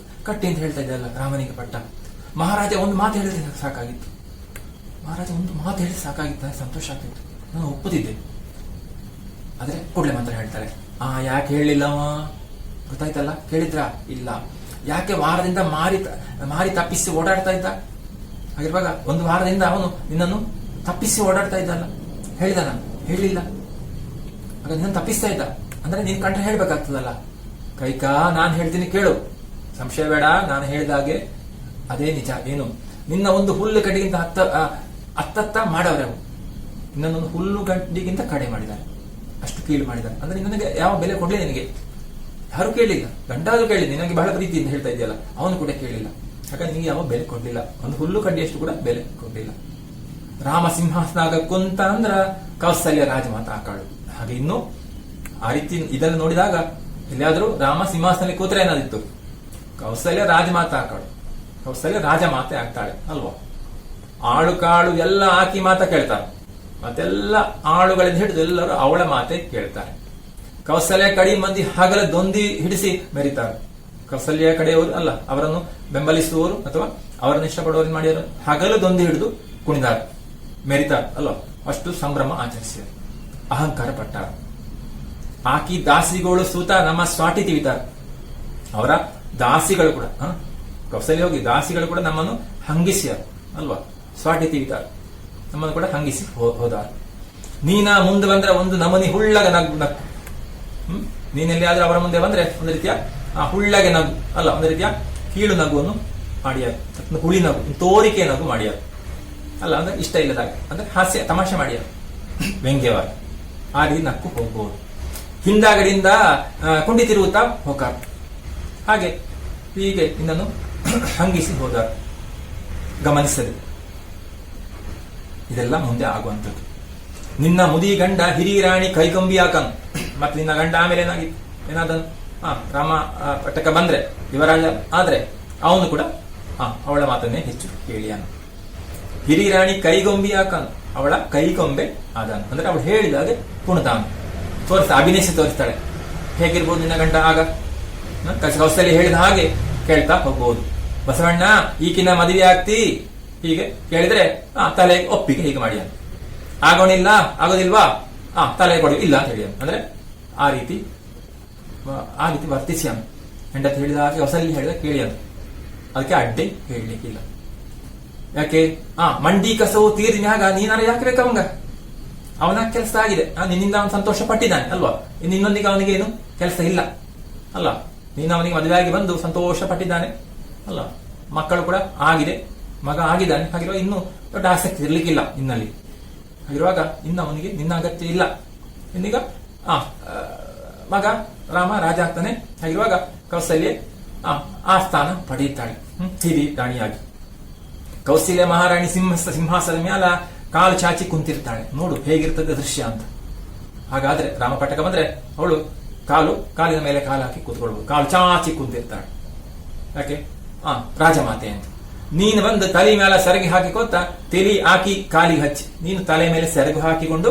ಕಟ್ಟಿ ಅಂತ ಹೇಳ್ತಾ ಇದ್ದೆ ಅಲ್ಲ ರಾಮನಿಗೆ ಪಟ್ಟ. ಮಹಾರಾಜ ಒಂದು ಮಾತು ಹೇಳಿದ್ರೆ ಸಾಕಾಗಿತ್ತು, ಮಹಾರಾಜ ಒಂದು ಮಾತು ಹೇಳಿದ್ರೆ ಸಾಕಾಗಿತ್ತು, ನನಗೆ ಸಂತೋಷ ಆಗ್ತಿತ್ತು, ನಾನು ಒಪ್ಪುತ್ತಿದ್ದೆ. ಆದ್ರೆ ಕೂಡಲೇ ಮಾತ್ರ ಹೇಳ್ತಾರೆ, ಯಾಕೆ ಹೇಳಿಲ್ಲ ಅವ, ಗೊತ್ತಾಯ್ತಲ್ಲ, ಕೇಳಿದ್ರ ಇಲ್ಲ, ಯಾಕೆ ವಾರದಿಂದ ಮಾರಿ ತಪ್ಪಿಸಿ ಓಡಾಡ್ತಾ ಇದ್ದ, ಹಾಗಿರುವಾಗ ಒಂದು ವಾರದಿಂದ ಅವನು ನಿನ್ನನ್ನು ತಪ್ಪಿಸಿ ಓಡಾಡ್ತಾ ಇದ್ದಲ್ಲ, ಹೇಳಿದಾನ, ಹೇಳಿಲ್ಲ, ಆಗ ನಿನ್ನನ್ನು ತಪ್ಪಿಸ್ತಾ ಇದ್ದ ಅಂದ್ರೆ ನೀನ್ ಕಂಡ್ರೆ ಹೇಳ್ಬೇಕಾಗ್ತದಲ್ಲ. ಕೈಕಾ, ನಾನು ಹೇಳ್ತೀನಿ ಕೇಳು, ಸಂಶಯ ಬೇಡ, ನಾನು ಹೇಳಿದಾಗೆ ಅದೇ ನಿಜ. ಏನು, ನಿನ್ನ ಒಂದು ಹುಲ್ಲು ಗಡ್ಡಿಗಿಂತ ಹತ್ತತ್ತ ಮಾಡವ್ರೆ ಅವು, ನಿನ್ನೊಂದು ಹುಲ್ಲು ಗಡ್ಡಿಗಿಂತ ಕಡೆ ಮಾಡಿದ್ದಾರೆ, ಅಷ್ಟು ಕೀಳು ಮಾಡಿದ್ದಾರೆ. ಅಂದ್ರೆ ನಿನಗೆ ಯಾವ ಬೆಲೆ ಕೊಡ್ಲಿ, ನಿನಗೆ ಯಾರು ಕೇಳಿಲ್ಲ, ಗಂಡಾದ್ರೂ ಕೇಳಿಲ್ಲ, ನಿನಗೆ ಬಹಳ ಪ್ರೀತಿಯಿಂದ ಹೇಳ್ತಾ ಇದೆಯಲ್ಲ, ಅವನು ಕೂಡ ಕೇಳಿಲ್ಲ. ಯಾಕಂದ್ರೆ ನಿನಗೆ ಯಾವ ಬೆಲೆ ಕೊಡ್ಲಿಲ್ಲ, ಒಂದು ಹುಲ್ಲು ಕಡ್ಡಿಯಷ್ಟು ಕೂಡ ಬೆಲೆ ಕೊಡ್ಲಿಲ್ಲ. ರಾಮ ಸಿಂಹಾಸನಾಗ ಕುಂತ ಅಂದ್ರ ಕೌಸಲ್ಯ ರಾಜಮಾತ ಆಕಾಳು. ಹಾಗೆ ಇನ್ನು ಆ ರೀತಿ ಇದನ್ನು ನೋಡಿದಾಗ ಎಲ್ಲಿಯಾದ್ರೂ ರಾಮ ಸಿಂಹಾಸನಲ್ಲಿ ಕೂತ್ರೆ ಏನಾದಿತ್ತು, ಕೌಸಲ್ಯ ರಾಜಮಾತ ಆಕಾಳು, ಕೌಸಲ್ಯ ರಾಜಮಾತೆ ಆಗ್ತಾಳೆ ಅಲ್ವಾ. ಆಳು ಕಾಳು ಎಲ್ಲ ಹಾಕಿ ಮಾತ ಕೇಳ್ತಾರೆ, ಮತ್ತೆಲ್ಲ ಆಳುಗಳಿಂದ ಹಿಡಿದು ಎಲ್ಲರೂ ಅವಳ ಮಾತೆ ಕೇಳ್ತಾರೆ. ಕೌಸಲ್ಯ ಕಡಿ ಮಂದಿ ಹಗಲ ದೊಂದಿ ಹಿಡಿಸಿ ಮೆರಿತಾರೆ. ಕೌಸಲ್ಯ ಕಡೆಯವರು ಅಲ್ಲ, ಅವರನ್ನು ಬೆಂಬಲಿಸುವವರು ಅಥವಾ ಅವರನ್ನು ಇಷ್ಟಪಡುವವರು ಮಾಡಿಯವರು ಹಗಲು ದೊಂದಿ ಹಿಡಿದು ಕುಣಿದಾರ, ಮೆರಿತಾರ ಅಲ್ವಾ. ಅಷ್ಟು ಸಂಭ್ರಮ ಆಚರಿಸಿದರು, ಅಹಂಕಾರ ಪಟ್ಟಾರ. ಆಕಿ ದಾಸಿಗಳು ಸೂತ ನಮ್ಮ ಸ್ವಾಟಿ ತಿವಿತಾರ. ಅವರ ದಾಸಿಗಳು ಕೂಡ ಕೌಸಲ್ಯ ಹೋಗಿ ದಾಸಿಗಳು ಕೂಡ ನಮ್ಮನ್ನು ಹಂಗಿಸ್ಯಾರ ಅಲ್ವಾ, ಸ್ವಾಟಿ ತಿವಿತಾರ, ನಮ್ಮನ್ನು ಕೂಡ ಹಂಗಿಸಿ ಹೋದಾರ. ನೀನ ಮುಂದೆ ಬಂದ್ರೆ ಒಂದು ನಮನಿ ಹುಳ್ಳಗ ನಗು ನಕ್ಕು. ನೀನೆಲ್ಲಿ ಆದ್ರೆ ಅವರ ಮುಂದೆ ಬಂದ್ರೆ ಒಂದು ರೀತಿಯ ಹುಳ್ಳಗೆ ನಗು ಅಲ್ಲ, ಒಂದು ರೀತಿಯ ಕೀಳು ನಗುವನ್ನು ಮಾಡ್ಯಾರ, ಹುಳಿ ನಗು, ತೋರಿಕೆ ನಗು ಮಾಡ್ಯಾರ ಅಲ್ಲ, ಅಂದ್ರೆ ಇಷ್ಟ ಇಲ್ಲದಾಗ, ಅಂದ್ರೆ ಹಾಸ್ಯ ತಮಾಷೆ ಮಾಡ್ಯಾರ, ವ್ಯಂಗ್ಯವಾಗಿ. ಆ ರೀತಿ ನಕ್ಕು ಹೋಗ್ಬಹುದು. ಹಿಂದಾಗಡಿಯಿಂದ ಕುಂಡಿತಿರುತ್ತಾ ಹೋಗಾರ. ಹಾಗೆ ಹೀಗೆ ಇನ್ನನ್ನು ಹಂಗಿಸಿ ಹೋದಾರ, ಗಮನಿಸದೆ. ಇದೆಲ್ಲ ಮುಂದೆ ಆಗುವಂಥದ್ದು. ನಿನ್ನ ಮುದಿ ಗಂಡ ಹಿರಿರಾಣಿ ಕೈಗೊಂಬಿ ಹಾಕನು. ಮತ್ತೆ ನಿನ್ನ ಗಂಡ ಆಮೇಲೆ ಏನಾದನು, ರಾಮ ಪಟ್ಟಕ ಬಂದ್ರೆ ಯುವರಾಜ ಆದ್ರೆ ಅವನು ಕೂಡ ಅವಳ ಮಾತನ್ನೇ ಹೆಚ್ಚು ಕೇಳಿಯಾನು. ಹಿರಿರಾಣಿ ಕೈಗೊಂಬಿ ಹಾಕನು, ಅವಳ ಕೈಗೊಂಬೆ ಆದನು. ಅಂದ್ರೆ ಅವಳು ಹೇಳಿದಾಗೆ ಕುಣಿತಾನು, ಅಭಿನಯಿಸಿ ತೋರಿಸ್ತಾಳೆ. ಹೇಗಿರ್ಬೋದು ನಿನ್ನ ಗಂಡ ಆಗ, ಕೌಸಲ್ಯ ಹೇಳಿದ ಹಾಗೆ ಕೇಳ್ತಾ ಹೋಗ್ಬೋದು. ಬಸವಣ್ಣ ಈಕಿನ ಮದುವೆ ಆಗ್ತಿ, ಹೀಗೆ ಕೇಳಿದ್ರೆ ತಲೆ ಒಪ್ಪಿಗೆ ಹೀಗೆ ಮಾಡಿ, ಆಗೋಣಿಲ್ಲ ಆಗೋದಿಲ್ವಾ, ತಲೆ ಕೊಡಿ ಇಲ್ಲ ಅಂತ ಹೇಳಿ, ಅಂದ್ರೆ ಆ ರೀತಿ ವರ್ತಿಸಿ ಅನ್ನು ಹೆಂಡತಿ ಹೇಳಿದ ಹಾಗೆ ಕೌಸಲ್ಯ ಹೇಳಿದ ಕೇಳಿ ಅಂತ. ಅದಕ್ಕೆ ಅಡ್ಡೆ ಹೇಳಲಿಕ್ಕಿಲ್ಲ. ಯಾಕೆ ಮಂಡಿ ಕಸವು ತೀರಿದ ಮ್ಯಾಗ ನೀನಾರ ಯಾಕೆ ಬೇಕವಂಗ, ಅವನ ಕೆಲಸ ಆಗಿದೆ, ನಿನ್ನಿಂದ ಅವನು ಸಂತೋಷ ಪಟ್ಟಿದ್ದಾನೆ ಅಲ್ವಾ, ನಿನ್ನೊಂದಿಗೆ ಅವನಿಗೆ ಏನು ಕೆಲಸ ಇಲ್ಲ ಅಲ್ಲ, ನೀನು ಅವನಿಗೆ ಮದುವೆಯಾಗಿ ಬಂದು ಸಂತೋಷ ಪಟ್ಟಿದ್ದಾನೆ ಅಲ್ಲ, ಮಕ್ಕಳು ಕೂಡ ಆಗಿದೆ, ಮಗ ಆಗಿದ್ದಾನೆ. ಹಾಗಿರುವಾಗ ಇನ್ನು ದೊಡ್ಡ ಆಸಕ್ತಿ ಇರ್ಲಿಕ್ಕಿಲ್ಲ ನಿನ್ನಲ್ಲಿ. ಹಾಗಿರುವಾಗ ಇನ್ನು ಅವನಿಗೆ ನಿನ್ನ ಅಗತ್ಯ ಇಲ್ಲ. ಇನ್ನೀಗ ಮಗ ರಾಮ ರಾಜ ಆಗ್ತಾನೆ. ಹಾಗಿರುವಾಗ ಕೌಸಲ್ಯ ಆ ಸ್ಥಾನ ಪಡೆಯುತ್ತಾಳೆ ಹಿರಿ ರಾಣಿಯಾಗಿ. ಕೌಸಲ್ಯ ಮಹಾರಾಣಿ ಸಿಂಹಾಸನದ ಮ್ಯಾಲ ಕಾಲು ಚಾಚಿ ಕುಂತಿರ್ತಾಳೆ. ನೋಡು ಹೇಗಿರ್ತದೆ ದೃಶ್ಯ ಅಂತ. ಹಾಗಾದ್ರೆ ರಾಮಪಟ್ಟಕ ಬಂದ್ರೆ ಅವಳು ಕಾಲಿನ ಮೇಲೆ ಕಾಲು ಹಾಕಿ ಕೂತ್ಕೊಳ್ಬಹುದು, ಕಾಲು ಚಾಚಿ ಕುಂತಿರ್ತಾಳೆ. ಯಾಕೆ ರಾಜಮಾತೆ ಅಂತ. ನೀನು ಬಂದು ತಲೆ ಮೇಲೆ ಸೆರಗಿ ಹಾಕಿಕೋತ ತಲೆ ಹಾಕಿ ಕಾಲಿಗೆ ಹಚ್ಚಿ, ನೀನು ತಲೆ ಮೇಲೆ ಸೆರಗು ಹಾಕಿಕೊಂಡು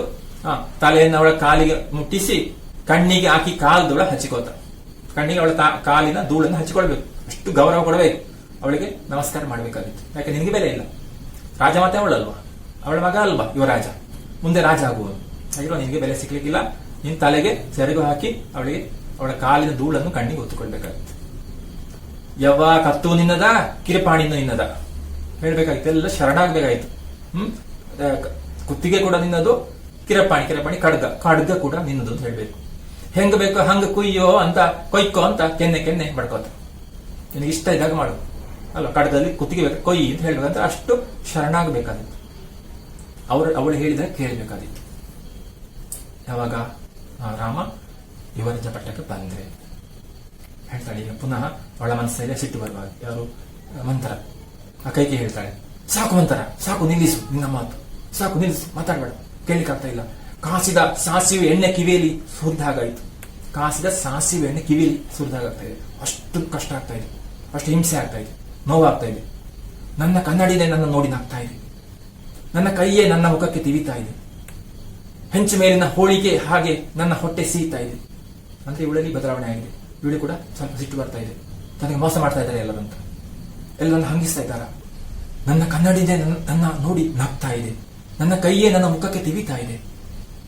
ತಲೆಯನ್ನು ಅವಳ ಕಾಲಿಗೆ ಮುಟ್ಟಿಸಿ ಕಣ್ಣಿಗೆ ಹಾಕಿ ಕಾಲ್ದೊಳ ಹಚ್ಚಿಕೋತ, ಕಣ್ಣಿಗೆ ಅವಳ ಕಾಲಿನ ಧೂಳನ್ನು ಹಚ್ಚಿಕೊಳ್ಬೇಕು. ಅಷ್ಟು ಗೌರವ ಕೊಡಬೇಕು, ಅವಳಿಗೆ ನಮಸ್ಕಾರ ಮಾಡಬೇಕಾಗಿತ್ತು. ಯಾಕೆ ನಿನಗೆ ಬೆಲೆ ಇಲ್ಲ, ರಾಜಮಾತೆ ಅವಳಲ್ವಾ, ಅವಳ ಮಗ ಅಲ್ವಾ ಯುವರಾಜ, ಮುಂದೆ ರಾಜ ಆಗುವುದು. ಹಾಗಿರೋ ನಿನಗೆ ಬೆಲೆ ಸಿಗ್ಲಿಕ್ಕಿಲ್ಲ. ನಿನ್ ತಲೆಗೆ ಸೆರಗು ಹಾಕಿ ಅವಳಿಗೆ ಅವಳ ಕಾಲಿನ ಧೂಳನ್ನು ಕಣ್ಣಿಗೆ ಹೊತ್ತುಕೊಳ್ಬೇಕಾಗಿತ್ತು. ಯವ್ವ ಕತ್ತು ನಿನ್ನದ, ಕಿರಿಪಾಣಿನ ನಿನ್ನದ ಹೇಳ್ಬೇಕಾಗಿತ್ತು, ಎಲ್ಲ ಶರಣಾಗ್ಬೇಕಾಯ್ತು. ಕುತ್ತಿಗೆ ಕೂಡ ನಿನ್ನದು, ಕಿರಪಾಣಿ ಖಡ್ಗ ಕೂಡ ನಿನ್ನದು ಅಂತ ಹೇಳ್ಬೇಕು. ಹೆಂಗ ಬೇಕು ಹಂಗ ಕೊಯ್ಯೋ ಅಂತ ಕೊಯ್ಕೋ ಅಂತ ಕೆನ್ನೆ ಬಡ್ಕೋತ, ನಿನಗೆ ಇಷ್ಟ ಇದ್ದಾಗ ಮಾಡು ಅಲ್ಲ, ಖಡ್ಗದಲ್ಲಿ ಕುತ್ತಿಗೆ ಬೇಕು ಕೊಯ್ಯಿ ಅಂತ ಹೇಳ್ಬೇಕಂತ ಅಷ್ಟು ಶರಣಾಗಬೇಕಾದಿತ್ತು. ಅವಳು ಹೇಳಿದ್ರೆ ಕೇಳಬೇಕಾದಿತ್ತು. ಯಾವಾಗ ರಾಮ ಯುವರಾಜ ಪಟ್ಟಕ್ಕೆ ಬಂದ್ರೆ ಹೇಳ್ತಾಳೆ. ಈಗ ಪುನಃ ಅವಳ ಮನಸ್ಸಲ್ಲಿ ಸಿಟ್ಟು ಬರುವಾಗ ಯಾರು ಮಂತರ ಕೈಗೆ ಹೇಳ್ತಾಳೆ, ಸಾಕು ಮಂತರ, ಸಾಕು ನಿಲ್ಲಿಸು ನಿನ್ನ ಮಾತು, ಸಾಕು ನಿಲ್ಲಿಸು, ಮಾತಾಡ್ಬೇಡ, ಕೇಳಲಿಕ್ಕಾಗ್ತಾ ಇಲ್ಲ. ಕಾಸಿದ ಸಾಸಿವೆ ಎಣ್ಣೆ ಕಿವಿಯಲ್ಲಿ ಸುರಿದಾಗಾಯ್ತು, ಕಾಸಿದ ಸಾಸಿವೆ ಎಣ್ಣೆ ಕಿವಿಯಲ್ಲಿ ಸುರಿದಾಗ್ತಾ ಇದೆ. ಅಷ್ಟು ಕಷ್ಟ ಆಗ್ತಾ ಇದೆ, ಅಷ್ಟು ಹಿಂಸೆ ಆಗ್ತಾ ಇದೆ, ನೋವಾಗ್ತಾ ಇದೆ. ನನ್ನ ಕನ್ನಡಿನೇ ನನ್ನ ನೋಡಿ ನಾಗ್ತಾ ಇದೆ, ನನ್ನ ಕೈಯೇ ನನ್ನ ಮುಖಕ್ಕೆ ತಿವಿತಾ ಇದೆ, ಹೆಂಚು ಮೇಲಿನ ಹೋಳಿಗೆ ಹಾಗೆ ನನ್ನ ಹೊಟ್ಟೆ ಸೀತಾ ಇದೆ. ಅಂದ್ರೆ ಇವಳಲ್ಲಿ ಬದಲಾವಣೆ ಆಗಿದೆ. ಇವಳು ಕೂಡ ಸ್ವಲ್ಪ ಸಿಟ್ಟು ಬರ್ತಾ ಇದೆ, ತನಗೆ ಮೋಸ ಮಾಡ್ತಾ ಇದ್ದಾರೆ ಎಲ್ಲರಂತ, ಎಲ್ಲರನ್ನ ಹಂಗಿಸ್ತಾ ಇದ್ದಾರ. ನನ್ನ ಕನ್ನಡಿದೆ ನನ್ನ ನೋಡಿ ನಗ್ತಾ ಇದೆ, ನನ್ನ ಕೈಯೇ ನನ್ನ ಮುಖಕ್ಕೆ ತಿವಿತಾ ಇದೆ,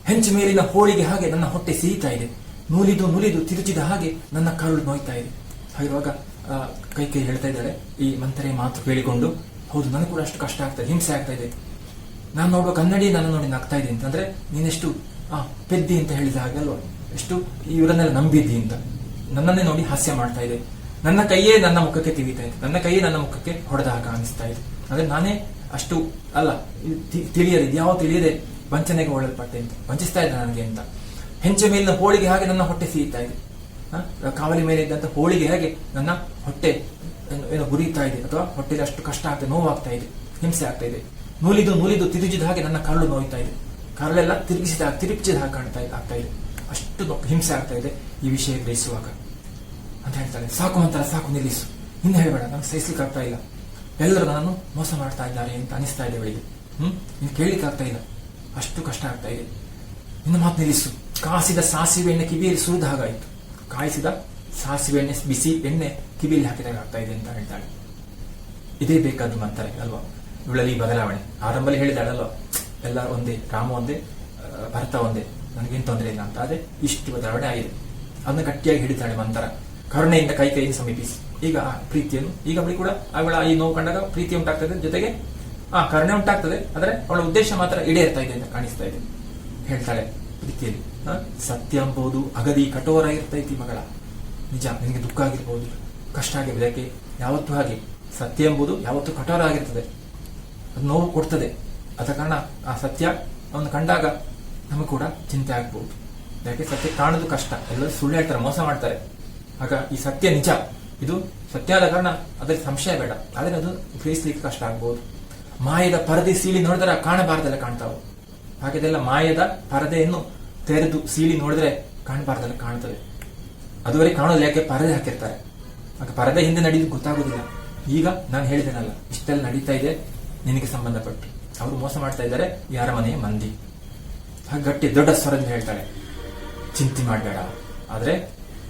ಹೆಂಚು ಮೇಲಿನ ಹೋಳಿಗೆ ಹಾಗೆ ನನ್ನ ಹೊಟ್ಟೆ ಸಿಹಿತಾ ಇದೆ, ನೂಲಿದು ನೂಲಿದು ತಿರುಚಿದ ಹಾಗೆ ನನ್ನ ಕರುಳು ನೋಯ್ತಾ ಇದೆ. ಹಾಗಿರುವಾಗ ಕೈ ಹೇಳ್ತಾ ಇದ್ದಾಳೆ ಈ ಮಂತ್ರೆ ಮಾತು ಕೇಳಿಕೊಂಡು, ಹೌದು ನನಗೆ ಕೂಡ ಅಷ್ಟು ಕಷ್ಟ ಆಗ್ತಾ ಇದೆ, ಹಿಂಸೆ ಆಗ್ತಾ ಇದೆ. ನಾನು ನೋಡುವ ಕನ್ನಡಿ ನನ್ನ ನೋಡಿ ನಗ್ತಾ ಇದೆ ಅಂತಂದ್ರೆ ನೀನೆಷ್ಟು ಪೆದ್ದಿ ಅಂತ ಹೇಳಿದ ಹಾಗೆ ಅಲ್ವಾ, ಎಷ್ಟು ಇವರನ್ನೆಲ್ಲ ನಂಬಿದ್ದಿ ಅಂತ. ನನ್ನನ್ನೇ ನೋಡಿ ಹಾಸ್ಯ ಮಾಡ್ತಾ ಇದೆ, ನನ್ನ ಕೈಯೇ ನನ್ನ ಮುಖಕ್ಕೆ ತಿವಿತಾ ಇದೆ, ನನ್ನ ಕೈಯೇ ನನ್ನ ಮುಖಕ್ಕೆ ಹೊಡೆದ ಹಾಗೆ ಅನಿಸ್ತಾ ಇದೆ. ಅಂದ್ರೆ ನಾನೇ ಅಷ್ಟು ಅಲ್ಲ, ತಿಳಿಯದೆ ಯಾವ ತಿಳಿಯದೆ ವಂಚನೆಗೆ ಒಳಪಟ್ಟೆ ಅಂತ, ವಂಚಿಸ್ತಾ ಇದ್ದ ನನಗೆ ಅಂತ. ಹೆಂಚೆ ಮೇಲಿನ ಹೋಳಿಗೆ ಹಾಗೆ ನನ್ನ ಹೊಟ್ಟೆ ಸಿಹಿತಾ ಇದೆ, ಕಾವಲಿ ಮೇಲೆ ಇದ್ದಂತ ಹೋಳಿಗೆ ಹಾಗೆ ನನ್ನ ಹೊಟ್ಟೆ ಏನೋ ಗುರಿತಾ ಇದೆ, ಅಥವಾ ಹೊಟ್ಟೆಗೆ ಅಷ್ಟು ಕಷ್ಟ ಆಗ್ತದೆ, ನೋವಾಗ್ತಾ ಇದೆ, ಹಿಂಸೆ ಆಗ್ತಾ ಇದೆ. ನೂಲಿದು ನೂಲಿದು ತಿರುಚಿದ ಹಾಗೆ ನನ್ನ ಕರಳು ನೋಯ್ತಾ ಇದೆ, ಕರಳೆಲ್ಲ ತಿರುಚಿದ ಹಾಗೆ ಆಗ್ತಾ ಇದೆ, ಅಷ್ಟು ಹಿಂಸೆ ಆಗ್ತಾ ಇದೆ ಈ ವಿಷಯ ಗ್ರಹಿಸುವಾಗ ಅಂತ ಹೇಳ್ತಾಳೆ. ಸಾಕು ಮಂತ್ರ, ಸಾಕು ನಿಲ್ಲಿಸು, ಇನ್ನು ಹೇಳಬೇಡ, ನನಗೆ ಸಹಿಸ್ಲಿಕ್ಕೆ ಆಗ್ತಾ ಇಲ್ಲ, ಎಲ್ಲರೂ ನನ್ನನ್ನು ಮೋಸ ಮಾಡ್ತಾ ಇದ್ದಾರೆ ಅಂತ ಅನಿಸ್ತಾ ಇದೆ ಅವಳಿಗೆ. ಇನ್ನು ಕೇಳಲಿಕ್ಕೆ ಆಗ್ತಾ ಇಲ್ಲ, ಅಷ್ಟು ಕಷ್ಟ ಆಗ್ತಾ ಇದೆ, ಇನ್ನು ಮಾತು ನಿಲ್ಲಿಸು. ಕಾಸಿದ ಸಾಸಿವೆ ಎಣ್ಣೆ ಕಿವಿಯಲ್ಲಿ ಸುರಿದ ಹಾಗಾಯ್ತು, ಕಾಯಿಸಿದ ಸಾಸಿವೆ ಎಣ್ಣೆ ಬಿಸಿ ಎಣ್ಣೆ ಕಿವಿಯಲ್ಲಿ ಹಾಕಿದಾಗ ಆಗ್ತಾ ಇದೆ ಅಂತ ಹೇಳ್ತಾಳೆ. ಇದೇ ಬೇಕಾದ್ದು ಮಂತಾರೆ ಅಲ್ವಾ, ಇವಳಲ್ಲಿ ಬದಲಾವಣೆ. ಆರಂಭದಲ್ಲಿ ಹೇಳಿದಾಳಲ್ವ, ಎಲ್ಲ ಒಂದೇ, ರಾಮ ಒಂದೇ, ಭರತ ಒಂದೇ, ನನಗೇನು ತೊಂದರೆ ಇಲ್ಲ ಅಂತ. ಅದೇ ಇಷ್ಟು ಬದಲಾವಣೆ ಆಗಿದೆ, ಅದನ್ನ ಗಟ್ಟಿಯಾಗಿ ಹಿಡಿತಾಳೆ ಮಂತರ. ಕರುಣೆಯಿಂದ ಕೈಯನ್ನು ಸಮೀಪಿಸಿ, ಈಗ ಪ್ರೀತಿಯನ್ನು, ಈಗ ಅವಳಿಗೆ ಕೂಡ ಅವಳ ಈ ನೋವು ಕಂಡಾಗ ಪ್ರೀತಿ ಉಂಟಾಗ್ತದೆ, ಜೊತೆಗೆ ಕರುಣೆ ಉಂಟಾಗ್ತದೆ, ಆದ್ರೆ ಅವಳ ಉದ್ದೇಶ ಮಾತ್ರ ಈಡೇರ್ತಾ ಇದೆ ಅಂತ ಕಾಣಿಸ್ತಾ ಇದೆ. ಹೇಳ್ತಾಳೆ ಪ್ರೀತಿಯಲ್ಲಿ, ಸತ್ಯ ಎಂಬುದು ಅಗದಿ ಕಠೋರ ಇರ್ತೈತಿ ಮಗಳ, ನಿಜ ನಿನಗೆ ದುಃಖ ಆಗಿರ್ಬೋದು, ಕಷ್ಟ ಆಗಿರ್ಬೇಕು, ಯಾವತ್ತೂ ಹಾಗೆ ಸತ್ಯ ಎಂಬುದು ಯಾವತ್ತೂ ಕಠೋರ ಆಗಿರ್ತದೆ, ಅದು ನೋವು ಕೊಡ್ತದೆ. ಅದ ಕಾರಣ ಆ ಸತ್ಯ ಅವನು ಕಂಡಾಗ ನಮಗೆ ಕೂಡ ಚಿಂತೆ ಆಗ್ಬಹುದು. ಯಾಕೆ ಸತ್ಯ ಕಾಣೋದು ಕಷ್ಟ, ಎಲ್ಲರೂ ಸುಳ್ಳು ಹೇಳ್ತಾರೆ, ಮೋಸ ಮಾಡ್ತಾರೆ. ಆಗ ಈ ಸತ್ಯ ನಿಜ, ಇದು ಸತ್ಯ ಆದ ಕಾರಣ ಅದರಲ್ಲಿ ಸಂಶಯ ಬೇಡ, ಆದ್ರೆ ಅದು ಗ್ರಹಿಸ್ಲಿಕ್ಕೆ ಕಷ್ಟ ಆಗ್ಬಹುದು. ಮಾಯದ ಪರದೆ ಸೀಳಿ ನೋಡಿದ್ರೆ ಕಾಣಬಾರ್ದೆಲ್ಲ ಕಾಣ್ತಾವೆ, ಹಾಗೆದೆಲ್ಲ ಮಾಯದ ಪರದೆಯನ್ನು ತೆರೆದು ಸೀಳಿ ನೋಡಿದ್ರೆ ಕಾಣಬಾರ್ದೆಲ್ಲ ಕಾಣ್ತದೆ. ಅದುವರೆ ಕಾಣೋದು ಯಾಕೆ ಪರದೆ ಹಾಕಿರ್ತಾರೆ, ಆಗ ಪರದೆ ಹಿಂದೆ ನಡೆಯೋದು ಗೊತ್ತಾಗೋದಿಲ್ಲ. ಈಗ ನಾನು ಹೇಳಿದ್ದೇನಲ್ಲ, ಇಷ್ಟೆಲ್ಲ ನಡೀತಾ ಇದೆ ನಿನಗೆ ಸಂಬಂಧಪಟ್ಟು, ಅವರು ಮೋಸ ಮಾಡ್ತಾ ಇದ್ದಾರೆ ಯಾರ ಮನೆಯ ಮಂದಿ. ಹಾಗೆ ಗಟ್ಟಿ ದೊಡ್ಡ ಸ್ವರದಿಂದ ಹೇಳ್ತಾಳೆ, ಚಿಂತೆ ಮಾಡಬೇಡ, ಆದ್ರೆ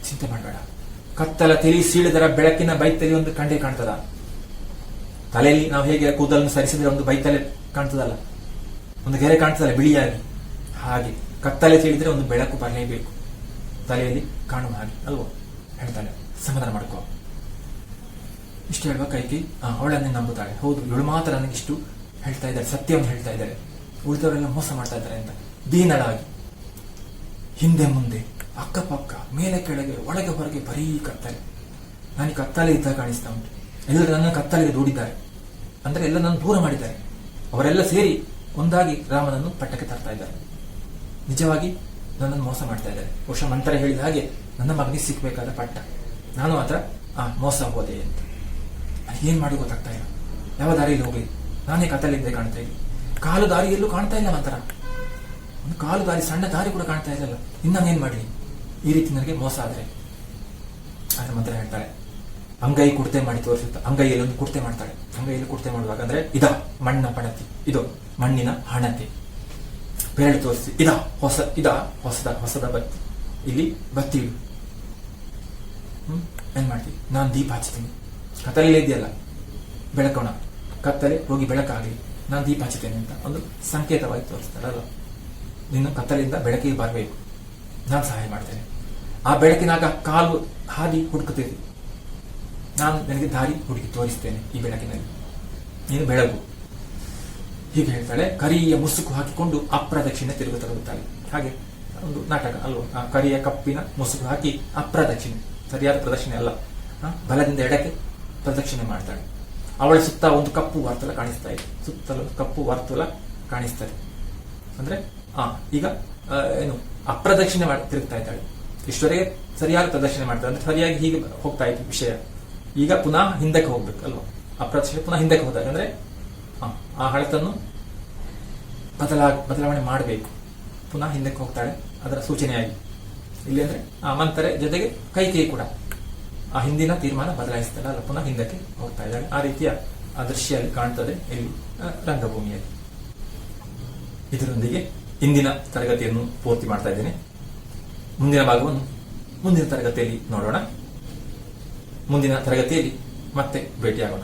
ಚಿಂತೆ ಮಾಡಬೇಡ. ಕತ್ತಲ ತಿಳಿ ಸೀಳಿದರ ಬೆಳಕಿನ ಬೈತಲಿ ಒಂದು ಕಂಡೆ ಕಾಣ್ತದ. ತಲೆಯಲ್ಲಿ ನಾವು ಹೇಗೆ ಕೂದಲನ್ನು ಸರಿಸಿದ್ರೆ ಒಂದು ಬೈತಲೆ ಕಾಣ್ತದಲ್ಲ, ಒಂದು ಗೆರೆ ಕಾಣ್ತದಲ್ಲ ಬಿಳಿಯಾಗಿ, ಹಾಗೆ ಕತ್ತಲೆ ತಿಳಿದ್ರೆ ಒಂದು ಬೆಳಕು ಬರಲೇಬೇಕು ತಲೆಯಲ್ಲಿ ಕಾಣುವ ಹಾಗೆ ಅಲ್ವೋ. ಹೇಳ್ತಾಳೆ ಸಮಾಧಾನ ಮಾಡ್ಕೋ. ಇಷ್ಟು ಹೇಳುವ ಕೈಕಿ ಅವಳನ್ನೇ ನಂಬುತ್ತಾಳೆ. ಹೌದು, ಇವಳು ಮಾತ್ರ ನನಗಿಷ್ಟು ಹೇಳ್ತಾ ಇದ್ದಾರೆ, ಸತ್ಯವನ್ನು ಹೇಳ್ತಾ ಇದ್ದಾರೆ, ಉಳಿದವರೆಲ್ಲ ಮೋಸ ಮಾಡ್ತಾ ಇದ್ದಾರೆ ಅಂತ ದೀನಳಾಗಿ. ಹಿಂದೆ ಮುಂದೆ ಅಕ್ಕಪಕ್ಕ ಮೇಲೆ ಕೆಳಗೆ ಒಳಗೆ ಹೊರಗೆ ಬರೀ ಕತ್ತಲೆ. ನನಗೆ ಕತ್ತಲೆ ಇದ್ದಾಗ ಕಾಣಿಸ್ತಾ ಉಂಟು. ಎಲ್ಲರೂ ನನ್ನ ಕತ್ತಲೆಗೆ ದೂಡಿದ್ದಾರೆ, ಅಂದ್ರೆ ಎಲ್ಲ ನನ್ನ ದೂರ ಮಾಡಿದ್ದಾರೆ. ಅವರೆಲ್ಲ ಸೇರಿ ಒಂದಾಗಿ ರಾಮನನ್ನು ಪಟ್ಟಕ್ಕೆ ತರ್ತಾ ಇದ್ದಾರೆ. ನಿಜವಾಗಿ ನನ್ನನ್ನು ಮೋಸ ಮಾಡ್ತಾ ಇದ್ದಾರೆ. ಬಹುಶಃ ಮಂತ್ರ ಹೇಳಿದ ಹಾಗೆ ನನ್ನ ಮಗನಿಗೆ ಸಿಕ್ಬೇಕಾದ ಪಟ್ಟ, ನಾನು ಮಾತ್ರ ಮೋಸ ಹೋದೆ ಅಂತ. ಏನ್ ಮಾಡಿ ಗೊತ್ತಾಗ್ತಾ ಇಲ್ಲ, ಯಾವ ದಾರಿಯಲ್ಲಿ ಹೋಗಿ ನಾನೇ ಕತ್ತಲಿದ್ದೆ ಕಾಣ್ತಾ ಇದ್ದೆ. ಕಾಲು ದಾರಿಯಲ್ಲೂ ಕಾಣ್ತಾ ಇಲ್ಲ ಮಂತ್ರ, ಒಂದು ಕಾಲು ದಾರಿ ಸಣ್ಣ ದಾರಿ ಕೂಡ ಕಾಣ್ತಾ ಇಲ್ಲಲ್ಲ, ಇನ್ನೇನ್ ಮಾಡಲಿ ಈ ರೀತಿ ನನಗೆ ಮೋಸ ಆದ್ರೆ ಮಂತ್ರ ಹೇಳ್ತಾಳೆ. ಅಂಗೈ ಕುಡ್ತೆ ಮಾಡಿ ತೋರಿಸುತ್ತಾ ಅಂಗೈಯಲ್ಲಿ ಒಂದು ಕುಡ್ತೆ ಮಾಡ್ತಾಳೆ. ಅಂಗೈಯಲ್ಲಿ ಕುಡ್ತೆ ಮಾಡುವಾಗ ಅಂದ್ರೆ ಇದ ಮಣ್ಣ ಪಣತಿ, ಇದು ಮಣ್ಣಿನ ಹಣತೆ. ಬೆರಳು ತೋರಿಸಿ ಇದ ಹೊಸದ ಬತ್ತಿ, ಇಲ್ಲಿ ಬತ್ತಿ ಇಡು. ಏನ್ ಮಾಡ್ತೀವಿ, ನಾನು ದೀಪ ಹಚ್ತೀನಿ, ಕತ್ತಲೆ ಇದೆಯಲ್ಲ ಬೆಳಕೋಣ, ಕತ್ತಲೆ ಹೋಗಿ ಬೆಳಕಾಗಲಿ, ನಾನು ದೀಪ ಹಚ್ಚುತ್ತೇನೆ ಅಂತ ಒಂದು ಸಂಕೇತವಾಗಿ ತೋರಿಸ್ತಾಳಲ್ಲ. ನೀನು ಕತ್ತಲೆಯಿಂದ ಬೆಳಕಿಗೆ ಬರಬೇಕು, ನಾನು ಸಹಾಯ ಮಾಡ್ತೇನೆ. ಆ ಬೆಳಕಿನಾಗ ಕಾಲು ಹಾದಿ ಹುಡುಕುತ್ತೇನೆ, ನಾನು ನನಗೆ ದಾರಿ ಹುಡುಕಿ ತೋರಿಸ್ತೇನೆ ಈ ಬೆಳಕಿನಲ್ಲಿ, ನೀನು ಬೆಳಗು. ಹೀಗೆ ಹೇಳ್ತಾಳೆ. ಕರಿಯ ಮುಸುಕು ಹಾಕಿಕೊಂಡು ಅಪ್ರದಕ್ಷಿಣೆ ತಿರುಗುತ್ತಾಳೆ. ಹಾಗೆ ಒಂದು ನಾಟಕ ಅಲ್ವ, ಕರಿಯ ಕಪ್ಪಿನ ಮುಸುಕು ಹಾಕಿ ಅಪ್ರದಕ್ಷಿಣೆ, ಸರಿಯಾದ ಪ್ರದಕ್ಷಿಣೆ ಅಲ್ಲ, ಬಲದಿಂದ ಎಡಕ್ಕೆ ಪ್ರದಕ್ಷಿಣೆ ಮಾಡ್ತಾಳೆ. ಅವಳ ಸುತ್ತ ಒಂದು ಕಪ್ಪು ವರ್ತುಲ ಕಾಣಿಸ್ತಾ ಇದೆ, ಸುತ್ತಲೂ ಕಪ್ಪು ವರ್ತುಲ ಕಾಣಿಸ್ತಾರೆ. ಅಂದ್ರೆ ಈಗ ಏನು ಅಪ್ರದಕ್ಷಿಣೆ ತಿರುಗ್ತಾ ಇದ್ದಾಳೆ. ಇಷ್ಟವರೆಗೆ ಸರಿಯಾದ ಪ್ರದಕ್ಷಿಣೆ ಮಾಡ್ತಾಳೆ, ಅಂದ್ರೆ ಸರಿಯಾಗಿ ಹೀಗೆ ಹೋಗ್ತಾ ಇತ್ತು ವಿಷಯ. ಈಗ ಪುನಃ ಹಿಂದಕ್ಕೆ ಹೋಗ್ಬೇಕು ಅಲ್ವಾ, ಅಪ್ರದಕ್ಷಿಣೆ ಪುನಃ ಹಿಂದಕ್ಕೆ ಹೋದಾಗ ಅಂದ್ರೆ ಆ ಹಳತನ್ನು ಬದಲಾವಣೆ ಮಾಡಬೇಕು, ಪುನಃ ಹಿಂದಕ್ಕೆ ಹೋಗ್ತಾಳೆ ಅದರ ಸೂಚನೆಯಾಗಿ. ಇಲ್ಲಿ ಅಂದ್ರೆ ಮಂತರೆ ಜೊತೆಗೆ ಕೈ ಕೂಡ ಆ ಹಿಂದಿನ ತೀರ್ಮಾನ ಬದಲಾಯಿಸ್ತಾಳೆ ಅಲ್ಲ, ಪುನಃ ಹಿಂದಕ್ಕೆ ಹೋಗ್ತಾ ಇದ್ದಾಳೆ. ಆ ರೀತಿಯ ಆ ದೃಶ್ಯಲ್ಲಿ ಕಾಣ್ತದೆ ಇಲ್ಲಿ ರಂಗಭೂಮಿಯಲ್ಲಿ. ಇದರೊಂದಿಗೆ ಇಂದಿನ ತರಗತಿಯನ್ನು ಪೂರ್ತಿ ಮಾಡ್ತಾ ಇದ್ದೇನೆ. ಮುಂದಿನ ಭಾಗವನ್ನು ಮುಂದಿನ ತರಗತಿಯಲ್ಲಿ ನೋಡೋಣ. ಮುಂದಿನ ತರಗತಿಯಲ್ಲಿ ಮತ್ತೆ ಭೇಟಿಯಾಗೋಣ.